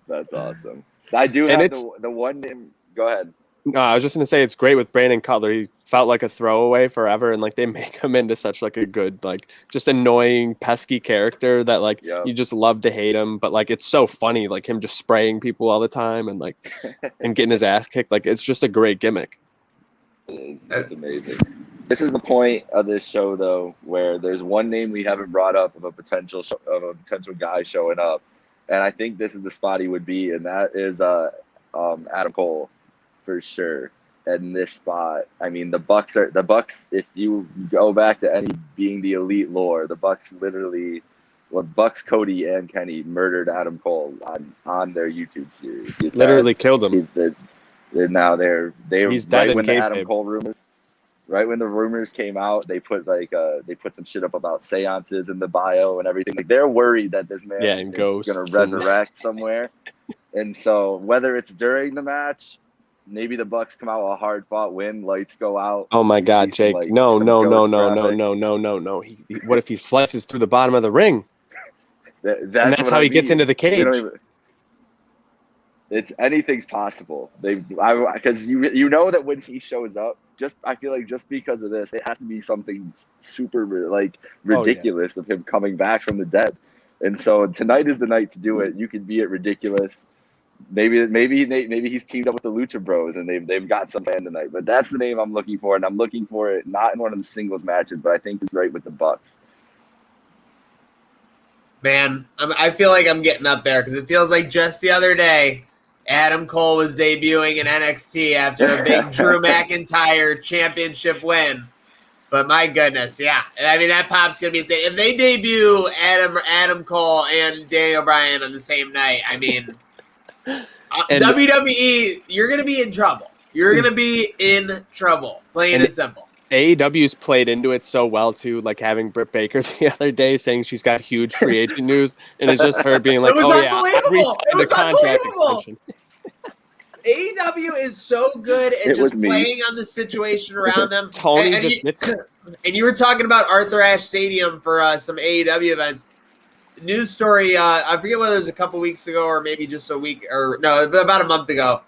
That's awesome. I do have the one name. Go ahead. No, I was just gonna say it's great with Brandon Cutler. He felt like a throwaway forever, and like they make him into such like a good, like just annoying, pesky character that like you just love to hate him. But like it's so funny, like him just spraying people all the time and like and getting his ass kicked. Like it's just a great gimmick. It's amazing. This is the point of this show though, where there's one name we haven't brought up of a potential guy showing up, and I think this is the spot he would be, and that is Adam Cole. For sure. In this spot, I mean, the Bucks. If you go back to any being the Elite lore, the Bucks literally, Bucks, Cody, and Kenny murdered Adam Cole on their YouTube series. Literally killed him. He's dead right when the Adam Cole rumors. right when the rumors came out, they put some shit up about seances in the bio and everything. Like they're worried that this man Yeah, and is ghosts gonna and- resurrect somewhere. And so whether it's during the match, maybe the Bucks come out with a hard fought win, lights go out. Oh my you God, see some, Jake! like, No, some no, no, ghost no, no, graphic. no, no, no, no. What if he slices through the bottom of the ring? That's And that's what how I he gets mean. into the We don't cage. even- It's anything's possible. Because you know that when he shows up, I feel like just because of this, it has to be something super like Oh, yeah. ridiculous of him coming back from the dead. And so tonight is the night to do it. You can be it ridiculous. Maybe he's teamed up with the Lucha Bros and they've got some fan tonight. But that's the name I'm looking for, and I'm looking for it not in one of the singles matches, but I think it's right with the Bucks. Man, I feel like I'm getting up there because it feels like just the other day, Adam Cole was debuting in NXT after a big Drew McIntyre championship win. But my goodness, yeah. I mean, that pop's going to be insane. If they debut Adam Cole and Daniel Bryan on the same night, I mean, WWE, you're going to be in trouble. You're going to be in trouble, plain and simple. AEW's played into it so well too, like having Britt Baker the other day saying she's got huge free agent news, and it's just her being like, It was "Oh yeah, I unbelievable. re-signed It was the contract unbelievable. extension." AEW is so good at just playing on the situation around them. Tony just gets it. And you were talking about Arthur Ashe Stadium for some AEW events. News story, I forget whether it was a couple weeks ago or maybe just a week or no, about a month ago.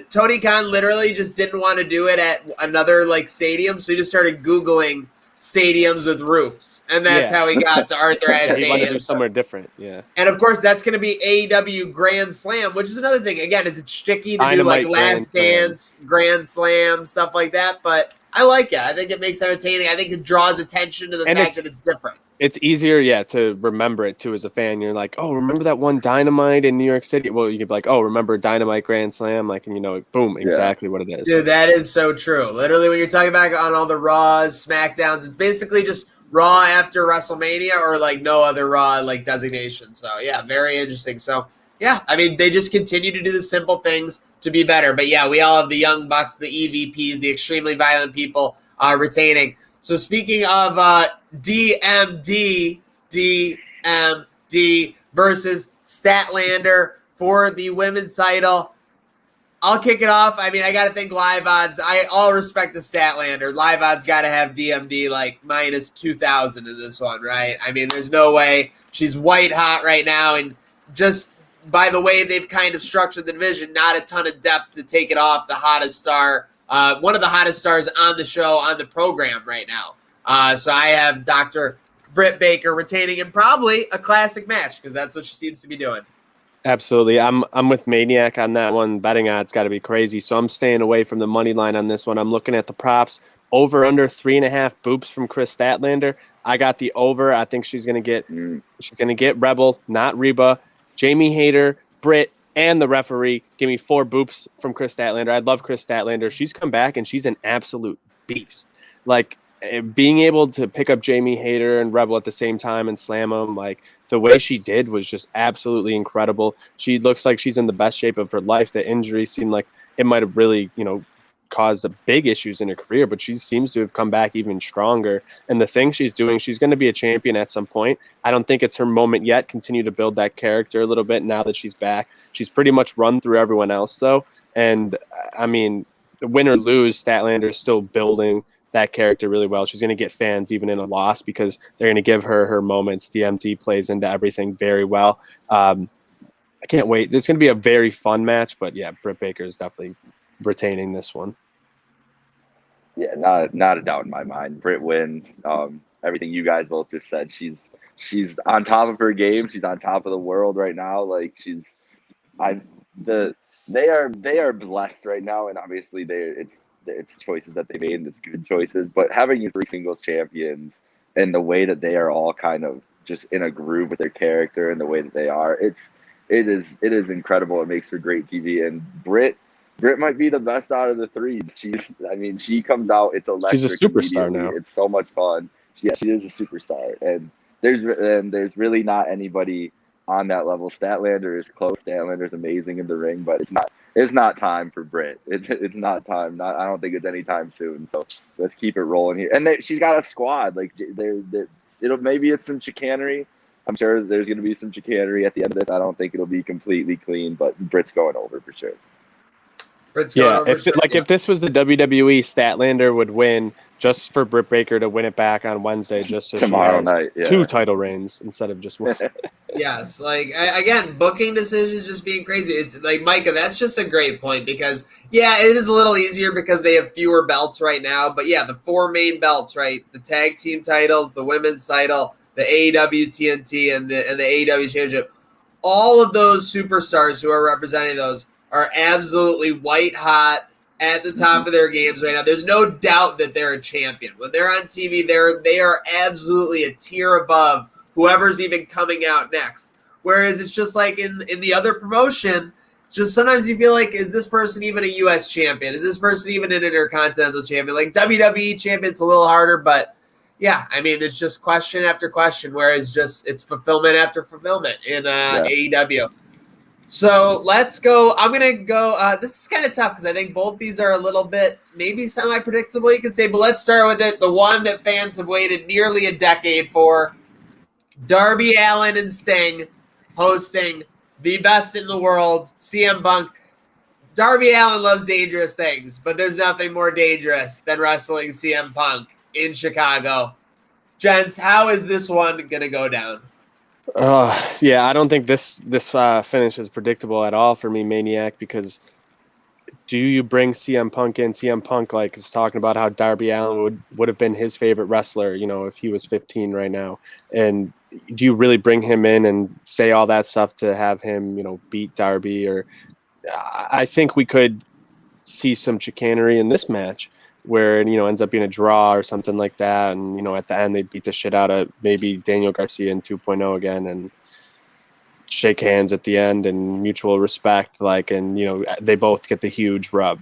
Tony Khan literally just didn't want to do it at another like stadium, so he just started Googling stadiums with roofs, and that's how he got to Arthur Ashe He wanted to do Stadium. somewhere different, yeah. And of course, that's going to be AEW Grand Slam, which is another thing. Again, is it sticky to do like Last Dance, Grand Slam, stuff like that? But I like it. I think it makes it entertaining. I think it draws attention to the fact that it's different. It's easier, to remember it too as a fan. You're like, oh, remember that one Dynamite in New York City? Well, you could be like, oh, remember Dynamite Grand Slam? Like, and boom, exactly what it is. Dude, that is so true. Literally, when you're talking about on all the Raws, SmackDowns, it's basically just Raw after WrestleMania or like no other Raw like designation. So yeah, very interesting. So yeah, I mean, they just continue to do the simple things to be better. But yeah, we all have the Young Bucks, the EVPs, the extremely violent people retaining. So speaking of DMD versus Statlander for the women's title, I'll kick it off. I mean, I got to think live odds. All respect to Statlander. Live odds got to have DMD like minus 2,000 in this one, right? I mean, there's no way. She's white hot right now, and just by the way they've kind of structured the division, not a ton of depth to take it off the hottest star. One of the hottest stars on the show, on the program right now. So I have Dr. Britt Baker retaining in probably a classic match because that's what she seems to be doing. Absolutely. I'm with Maniac on that one. Betting odds got to be crazy. So I'm staying away from the money line on this one. I'm looking at the props. Over under 3.5 boops from Chris Statlander. I got the over. I think she's gonna get Rebel, not Reba, Jamie Hayter, Britt, and the referee. Give me 4 boops from Chris Statlander. I love Chris Statlander. She's come back and she's an absolute beast. Like being able to pick up Jamie Hayter and Rebel at the same time and slam them, like the way she did was just absolutely incredible. She looks like she's in the best shape of her life. The injury seemed like it might have really, caused the big issues in her career, but she seems to have come back even stronger. And the thing she's doing, she's going to be a champion at some point. I don't think it's her moment yet. Continue to build that character a little bit now that she's back. She's pretty much run through everyone else though. And I mean, win or lose, Statlander is still building that character really well. She's going to get fans even in a loss because they're going to give her moments. DMT plays into everything very well. I can't wait. It's going to be a very fun match, but yeah, Britt Baker is definitely retaining this one. Yeah, not a doubt in my mind. Britt wins. Everything you guys both just said. She's on top of her game. She's on top of the world right now. Like they are blessed right now, and obviously it's choices that they made and it's good choices. But having your 3 singles champions and the way that they are all kind of just in a groove with their character and the way that they are, it is incredible. It makes for great TV. And Britt might be the best out of the 3. She comes out. It's electric. She's a superstar now. It's so much fun. She is a superstar, and there's really not anybody on that level. Statlander is close. Statlander is amazing in the ring, but it's not time for Britt. It's not time. I don't think it's anytime soon. So let's keep it rolling here. And she's got a squad. Like maybe it's some chicanery. I'm sure there's going to be some chicanery at the end of this. I don't think it'll be completely clean, but Britt's going over for sure. Yeah, if this was the WWE, Statlander would win just for Britt Baker to win it back on Wednesday, just so Tomorrow she has night, yeah. 2 title reigns instead of just one. Yes, like again, booking decisions just being crazy. It's like Micah, that's just a great point because it is a little easier because they have fewer belts right now. But yeah, the 4 main belts, right? The tag team titles, the women's title, the AEW TNT, and the AEW Championship. All of those superstars who are representing those are absolutely white hot at the top of their games right now. There's no doubt that they're a champion. When they're on TV, they are absolutely a tier above whoever's even coming out next. Whereas it's just like in the other promotion, just sometimes you feel like, is this person even a U.S. champion? Is this person even an Intercontinental champion? Like WWE champion's a little harder, but yeah, I mean, it's just question after question, whereas it's fulfillment after fulfillment in AEW. So let's go. I'm going to go. This is kind of tough because I think both these are a little bit maybe semi-predictable, you could say. But let's start with it. The one that fans have waited nearly a decade for. Darby Allin and Sting hosting the best in the world, CM Punk. Darby Allin loves dangerous things, but there's nothing more dangerous than wrestling CM Punk in Chicago. Gents, how is this one going to go down? I don't think this finish is predictable at all for me, Maniac, because do you bring CM Punk in? CM Punk is talking about how Darby Allin would have been his favorite wrestler, if he was 15 right now. And do you really bring him in and say all that stuff to have him, beat Darby? Or I think we could see some chicanery in this match where it, ends up being a draw or something like that. And, at the end, they beat the shit out of maybe Daniel Garcia in 2.0 again and shake hands at the end and mutual respect. They both get the huge rub.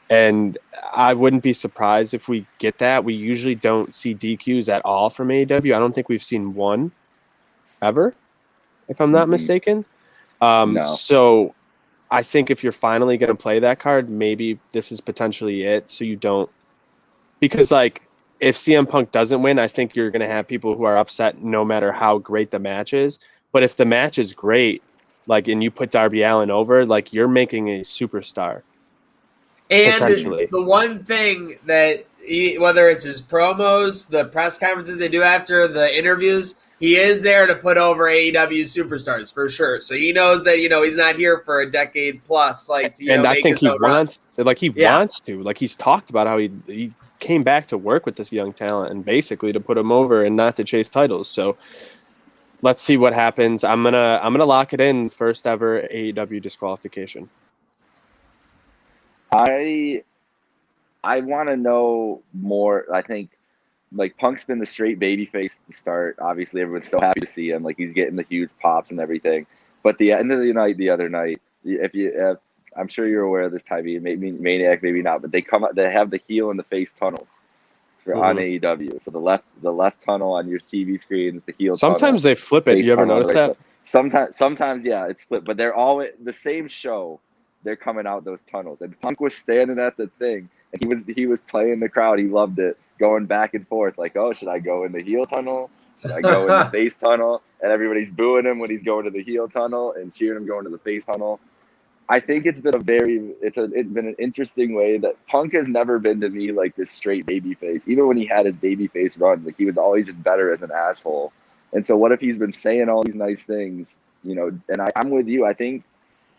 And I wouldn't be surprised if we get that. We usually don't see DQs at all from AEW. I don't think we've seen one ever, if I'm not mistaken. No. So I think if you're finally going to play that card, maybe this is potentially it. So you don't, because if CM Punk doesn't win, I think you're going to have people who are upset no matter how great the match is. But if the match is great, and you put Darby Allin over, you're making a superstar. And potentially. The one thing that, whether it's his promos, the press conferences they do after the interviews, he is there to put over AEW superstars for sure. So he knows that, he's not here for a decade plus. I think he wants to. He's talked about how he came back to work with this young talent and basically to put him over and not to chase titles. So let's see what happens. I'm gonna lock it in, first ever AEW disqualification. I want to know more. I think Punk's been the straight babyface to start. Obviously, everyone's so happy to see him. He's getting the huge pops and everything. But the end of the night, the other night, if I'm sure you're aware of this, Tybee, maybe Maniac, maybe not, but they have the heel and the face tunnels on AEW. So the left tunnel on your TV screen is the heel. Sometimes tunnel, they flip it. You ever notice that? Sometimes, yeah, it's flipped. But they're always the same show. They're coming out those tunnels, and Punk was standing at the thing, and he was playing the crowd. He loved it, going back and forth, should I go in the heel tunnel? Should I go in the face tunnel? And everybody's booing him when he's going to the heel tunnel and cheering him going to the face tunnel. I think it's been it's been an interesting way that Punk has never been to me this straight baby face. Even when he had his baby face run, he was always just better as an asshole. And so what if he's been saying all these nice things, and I'm with you. I think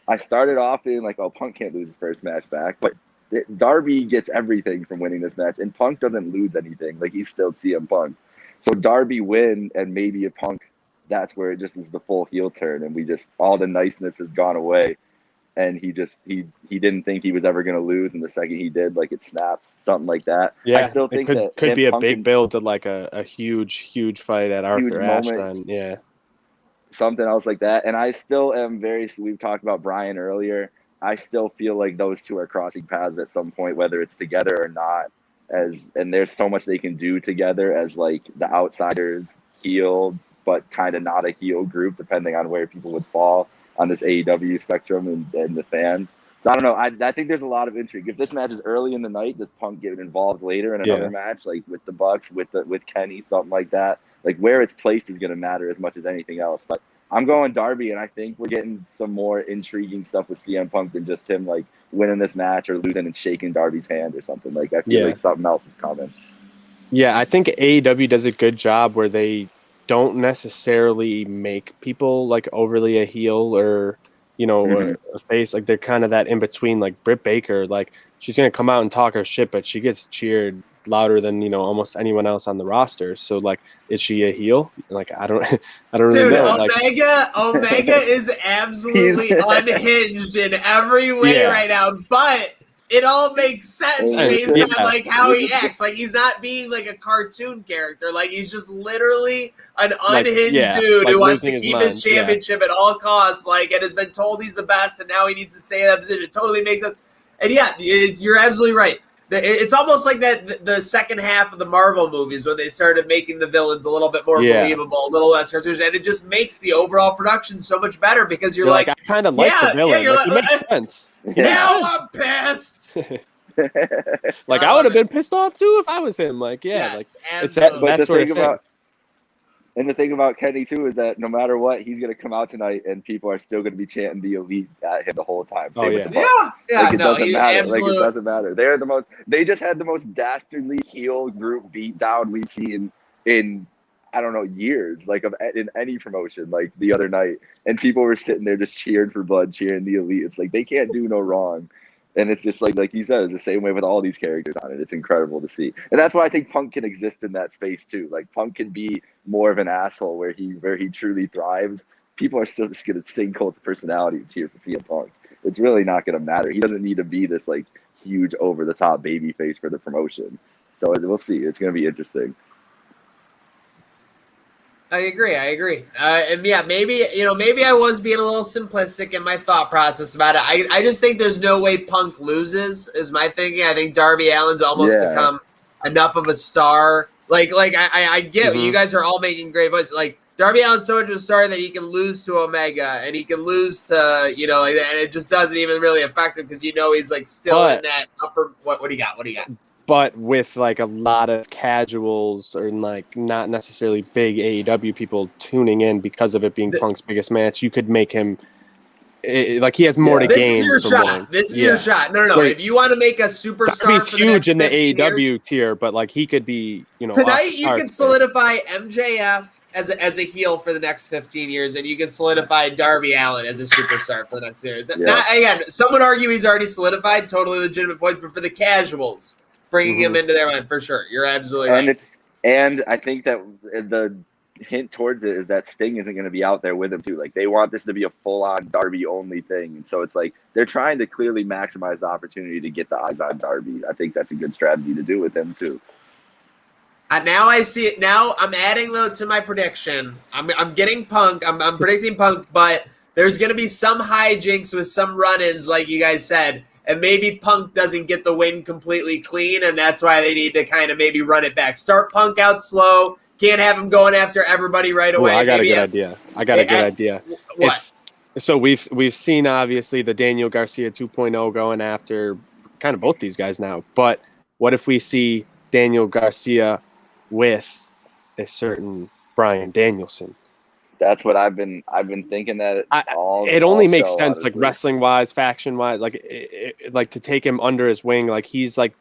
I started off being Punk can't lose his first match back, but Darby gets everything from winning this match, and Punk doesn't lose anything. He's still CM Punk. So Darby win, and maybe a Punk, that's where it just is the full heel turn, and all the niceness has gone away. And he didn't think he was ever going to lose, and the second he did, it snaps, something like that. Yeah, I still think it could be a big build to a huge fight at Arthur Ashe. Yeah, something else like that. And I still am we've talked about Brian earlier. I still feel like those two are crossing paths at some point, whether it's together or not. And there's so much they can do together as the outsiders, heel, but kind of not a heel group, depending on where people would fall on this AEW spectrum and the fans. So I don't know. I think there's a lot of intrigue. If this match is early in the night, does Punk get involved later in another match, like with the Bucks, with Kenny, something like that? Like where it's placed is going to matter as much as anything else. But I'm going Darby, and I think we're getting some more intriguing stuff with CM Punk than just him like winning this match or losing and shaking Darby's hand or something. Like I feel like something else is coming. Yeah, I think AEW does a good job where they don't necessarily make people like overly a heel or, you know, a face. Like they're kind of that in between. Like Britt Baker, like she's gonna come out and talk her shit, but she gets cheered louder than, you know, almost anyone else on the roster. So like, is she a heel? Like I don't really know. Omega is absolutely unhinged in every way right now, but it all makes sense based on like how he acts. Like he's not being like a cartoon character. Like he's just literally an unhinged dude who wants to keep his championship at all costs. Like, and has been told he's the best, and now he needs to stay in that position. It totally makes sense. And you're absolutely right. It's almost like that the second half of the Marvel movies when they started making the villains a little bit more believable, a little less cartoonish, and it just makes the overall production so much better because you're like, I kind of like the villain. It makes sense. Now I'm pissed. Like I would have been pissed off too if I was him. Like it's that sort of thing. And the thing about Kenny too is that no matter what, he's gonna come out tonight, and people are still gonna be chanting the Elite at him the whole time. Like, it doesn't matter. Like it doesn't matter. They're the most. They just had the most dastardly heel group beatdown we've seen in I don't know years, like in any promotion. Like the other night, and people were sitting there just cheering for blood, cheering the Elite. It's like they can't do no wrong. And it's just like you said, it's the same way with all these characters on it. It's incredible to see. And that's why I think Punk can exist in that space too. Like Punk can be more of an asshole where he truly thrives. People are still just going to sing cult of personality and cheer for CM Punk. It's really not going to matter. He doesn't need to be this like huge over the top baby face for the promotion. So we'll see. It's going to be interesting. I agree. And maybe I was being a little simplistic in my thought process about it. I just think there's no way Punk loses is my thinking. I think Darby Allin's almost become enough of a star. I get you guys are all making great points. Like Darby Allin's so much of a star that he can lose to Omega and he can lose to, and it just doesn't even really affect him because he's like still in that upper what do you got? But with like a lot of casuals or like not necessarily big AEW people tuning in because of it being Punk's biggest match, you could make him like he has more to gain. This is your shot. No. If you want to make a superstar, he's huge in the AEW tier, but like he could be, tonight you can solidify MJF as a heel for the next 15 years, and you can solidify Darby Allin as a superstar for the next years. Again, some would argue he's already solidified, totally legitimate points, but for the casuals, bringing him into their mind for sure. You're absolutely right. And I think that the hint towards it is that Sting isn't going to be out there with him too. Like they want this to be a full-on Darby only thing, and so it's like they're trying to clearly maximize the opportunity to get the eyes on Darby. I think that's a good strategy to do with him too. Now I see it. Now I'm adding though to my prediction. I'm getting Punk. I'm predicting Punk, but there's going to be some hijinks with some run-ins, like you guys said. And maybe Punk doesn't get the win completely clean, and that's why they need to kind of maybe run it back. Start Punk out slow. Can't have him going after everybody right away. I got a good idea. What? So we've seen obviously the Daniel Garcia 2.0 going after kind of both these guys now. But what if we see Daniel Garcia with a certain Bryan Danielson? That's what I've been thinking that it only makes sense, honestly. Like wrestling wise, faction wise, like like to take him under his wing, like he's like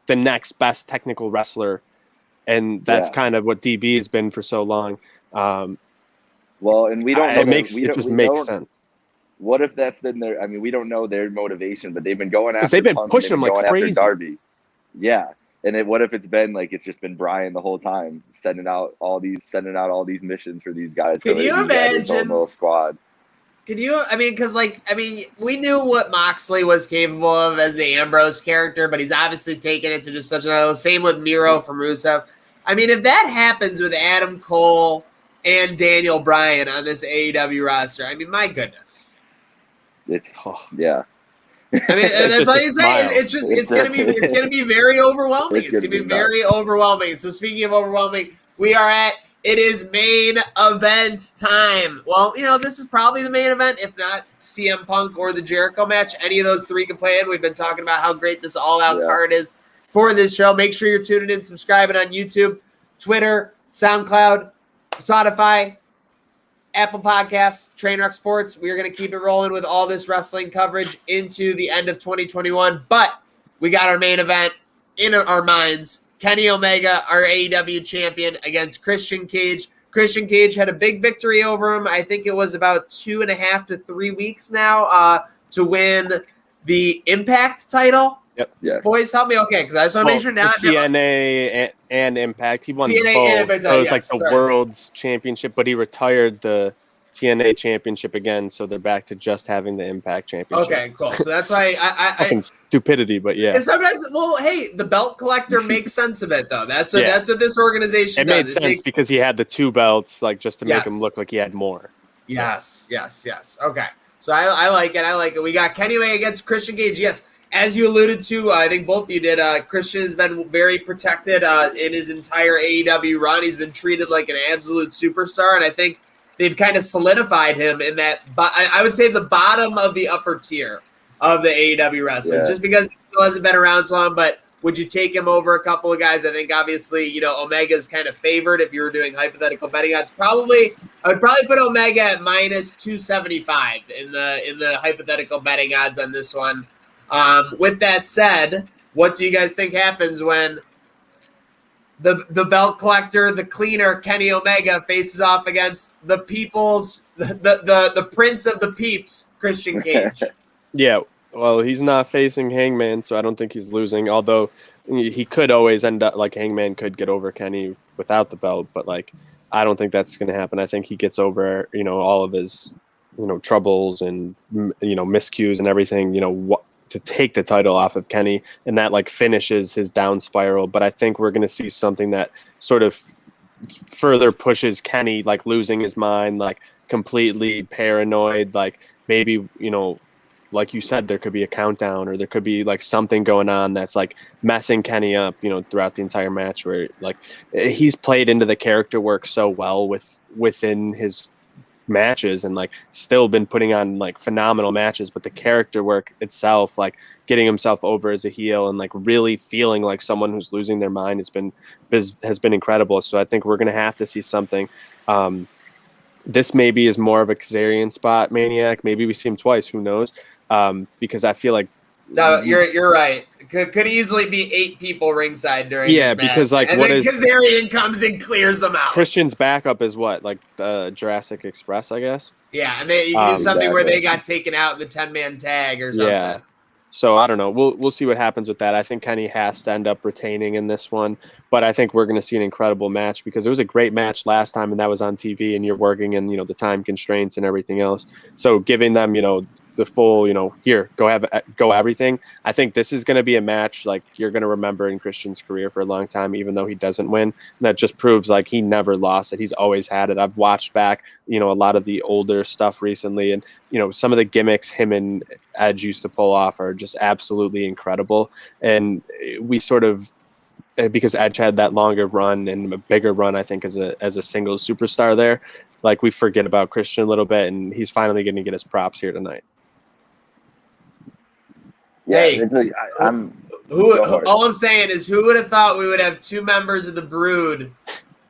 the next best technical wrestler, and that's kind of what DB has been for so long. Well, and we don't. It just makes sense. What if that's been their? I mean, we don't know their motivation, but they've been going after. They've been pushing him like crazy. Darby. Yeah. And what if it's been like it's just been Bryan the whole time sending out all these missions for these guys? Can you imagine? Little squad. Can you? We knew what Moxley was capable of as the Ambrose character, but he's obviously taken it to just such a same with Miro from Rusev. I mean, if that happens with Adam Cole and Daniel Bryan on this AEW roster, I mean, my goodness, yeah. I mean, that's all you say. It's gonna be very overwhelming. It's gonna be very overwhelming. So speaking of overwhelming, we are at It is main event time. Well, this is probably the main event, if not CM Punk or the Jericho match. Any of those three can play in. We've been talking about how great this all-out card is for this show. Make sure you're tuning in, subscribing on YouTube, Twitter, SoundCloud, Spotify, Apple Podcasts, Trainwreck Sports. We are going to keep it rolling with all this wrestling coverage into the end of 2021. But we got our main event in our minds. Kenny Omega, our AEW champion, against Christian Cage. Christian Cage had a big victory over him. I think it was about 2.5 to 3 weeks now to win the Impact title. Yep. Yeah. Boys, help me. Okay, because I just want to make sure now. TNA and Impact. He won TNA both. and Impact, So it was like yes, the World's Championship, but he retired the TNA Championship again, so they're back to just having the Impact Championship. Okay, cool. So that's why I fucking stupidity, but yeah. And sometimes, well, hey, the belt collector makes sense of it, though. That's what this organization It does. made sense because he had the 2 belts, like just to make him Yes. look like he had more. Yes. Okay. So I like it. We got Kenny Omega against Christian Cage. Yes. As you alluded to, I think both of you did, Christian has been very protected in his entire AEW run. He's been treated like an absolute superstar, and I think they've kind of solidified him in that, I would say, the bottom of the upper tier of the AEW wrestler, just because he still hasn't been around so long. But would you take him over a couple of guys? I think obviously, Omega's kind of favored if you were doing hypothetical betting odds. I would probably put Omega at minus 275 in the hypothetical betting odds on this one. With that said, what do you guys think happens when the belt collector, the cleaner, Kenny Omega, faces off against the the prince of the peeps, Christian Cage? Yeah, well, he's not facing Hangman, so I don't think he's losing, although he could always end up, like, Hangman could get over Kenny without the belt, but, like, I don't think that's going to happen. I think he gets over, all of his, troubles and, miscues and everything, to take the title off of Kenny, and that, like, finishes his down spiral. But I think we're going to see something that sort of further pushes Kenny, like, losing his mind, like, completely paranoid, like, maybe, like you said, there could be a countdown, or there could be, like, something going on that's, like, messing Kenny up, throughout the entire match, where, like, he's played into the character work so well within his matches, and, like, still been putting on, like, phenomenal matches, but the character work itself, like, getting himself over as a heel and, like, really feeling like someone who's losing their mind has been incredible. So I think we're going to have to see something. This maybe is more of a Kazarian spot maniac. Maybe we see him twice, who knows? Because I feel like you're right. Could easily be 8 people ringside during this match. Because, like, and what then is Kazarian comes and clears them out. Christian's backup is what, like, the Jurassic Express, I guess. Yeah, and you can do something where they got taken out in the 10-man tag or something. Yeah. So I don't know. We'll see what happens with that. I think Kenny has to end up retaining in this one, but I think we're going to see an incredible match, because it was a great match last time, and that was on TV, and you're working in the time constraints and everything else. So giving them the full here, go everything. I think this is going to be a match like you're going to remember in Christian's career for a long time, even though he doesn't win. And that just proves, like, he never lost it. He's always had it. I've watched back a lot of the older stuff recently, and some of the gimmicks him and Edge used to pull off are just absolutely incredible. And we sort of, because Edge had that longer run and a bigger run, I think, as a single superstar there, like, we forget about Christian a little bit, and he's finally going to get his props here tonight. Hey, all all I'm saying is, who would have thought we would have 2 members of the Brood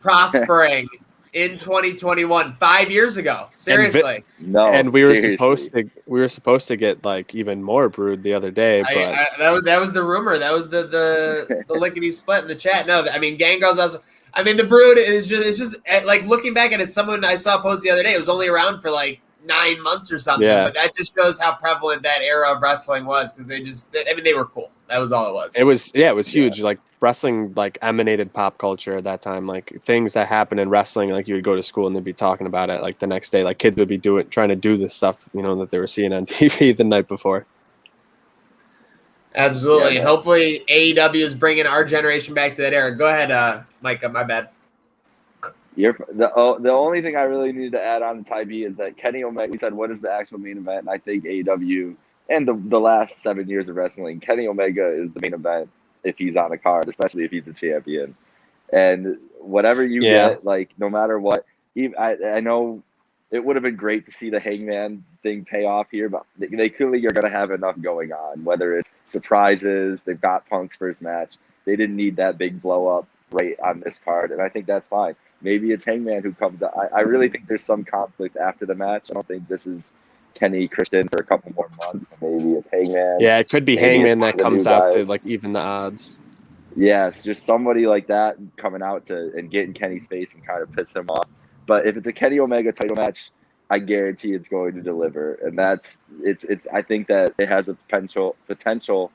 prospering in 2021 5 years ago? Seriously. And we were supposed to get, like, even more Brood the other day, but that was the rumor. That was the lickety split in the chat. No, I mean, Gangrel's also. I mean, the Brood is just like, looking back at it. Someone I saw post the other day. It was only around for like 9 months or something. Yeah. But that just shows how prevalent that era of wrestling was, because they were cool. That was all it was. It was huge. Like, wrestling, like, emanated pop culture at that time. Like, things that happened in wrestling, like, you would go to school and they'd be talking about it, like, the next day. Like, kids would be trying to do this stuff, that they were seeing on TV the night before. Absolutely. And hopefully AEW is bringing our generation back to that era. Go ahead, Micah. My bad. The only thing I really needed to add on to Ty B is that Kenny Omega, we said, what is the actual main event? And I think AEW and the last 7 years of wrestling, Kenny Omega is the main event if he's on the card, especially if he's the champion. And whatever you Yeah. get, like no matter what, I know it would have been great to see the Hangman thing pay off here, but they clearly are going to have enough going on, whether it's surprises, they've got Punk's first match. They didn't need that big blow up right on this card, and I think that's fine. Maybe it's Hangman who comes up. I really think there's some conflict after the match. I don't think this is Kenny Christian for a couple more months. Maybe it's Hangman. Yeah, it could be Maybe Hangman it's one that of the comes new out to guys. like even the odds. Yeah, it's just somebody like that coming out to and get in Kenny's face and kind of piss him off. But if it's a Kenny Omega title match, I guarantee it's going to deliver. And it's I think that it has a potential.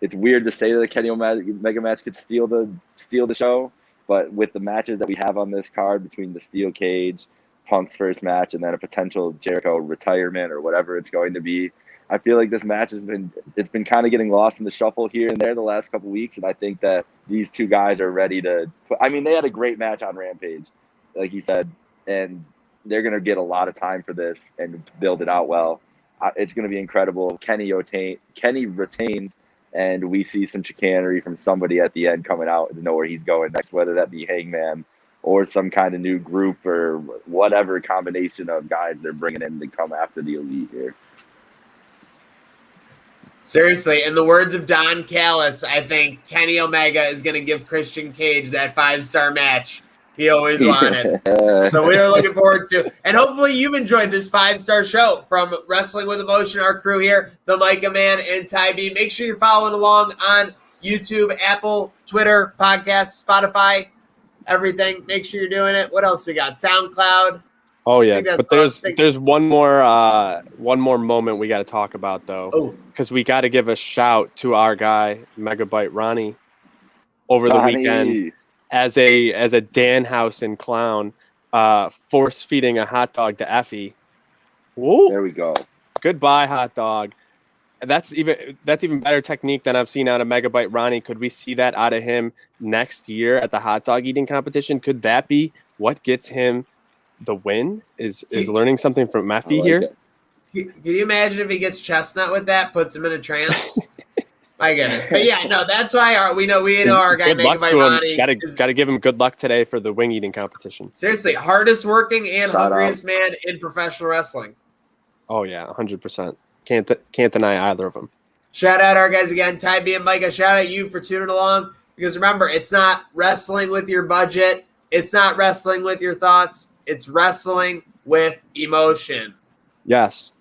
It's weird to say that a Kenny Omega match could steal the show, but with the matches that we have on this card between the steel cage, Punk's first match, and then a potential Jericho retirement or whatever it's going to be, I feel like this match has been kind of getting lost in the shuffle here and there the last couple weeks, and I think that these two guys are ready to they had a great match on Rampage, like you said, and they're going to get a lot of time for this and build it out well. It's going to be incredible. Kenny retains, and we see some chicanery from somebody at the end coming out to know where he's going next, whether that be Hangman or some kind of new group or whatever combination of guys they're bringing in to come after the Elite here. Seriously, in the words of Don Callis, I think Kenny Omega is going to give Christian Cage that 5-star match he always wanted. So we are looking forward to, and hopefully you've enjoyed this 5-star show from Wrestling with Emotion, our crew here, the Micah Man and Ty B. Make sure you're following along on YouTube, Apple, Twitter, Podcasts, Spotify, everything. Make sure you're doing it. What else we got? SoundCloud. Oh yeah, but there's one more moment we got to talk about though, because we got to give a shout to our guy Megabyte Ronnie over the weekend as a Danhausen clown, force feeding a hot dog to Effie. Woo! There we go. Goodbye, hot dog. That's even better technique than I've seen out of Megabyte Ronnie. Could we see that out of him next year at the hot dog eating competition? Could that be what gets him the win? Is learning something from Meffy here? Can you imagine if he gets Chestnut with that, puts him in a trance? My goodness. But yeah, no, that's why we know our guy Megabyte Ronnie. Got to give him good luck today for the wing eating competition. Seriously, hardest working and hungriest man in professional wrestling. Oh yeah, 100%. Can't deny either of them. Shout out our guys again, Ty B and Micah. Shout out you for tuning along, because remember, it's not wrestling with your budget. It's not wrestling with your thoughts. It's wrestling with emotion. Yes.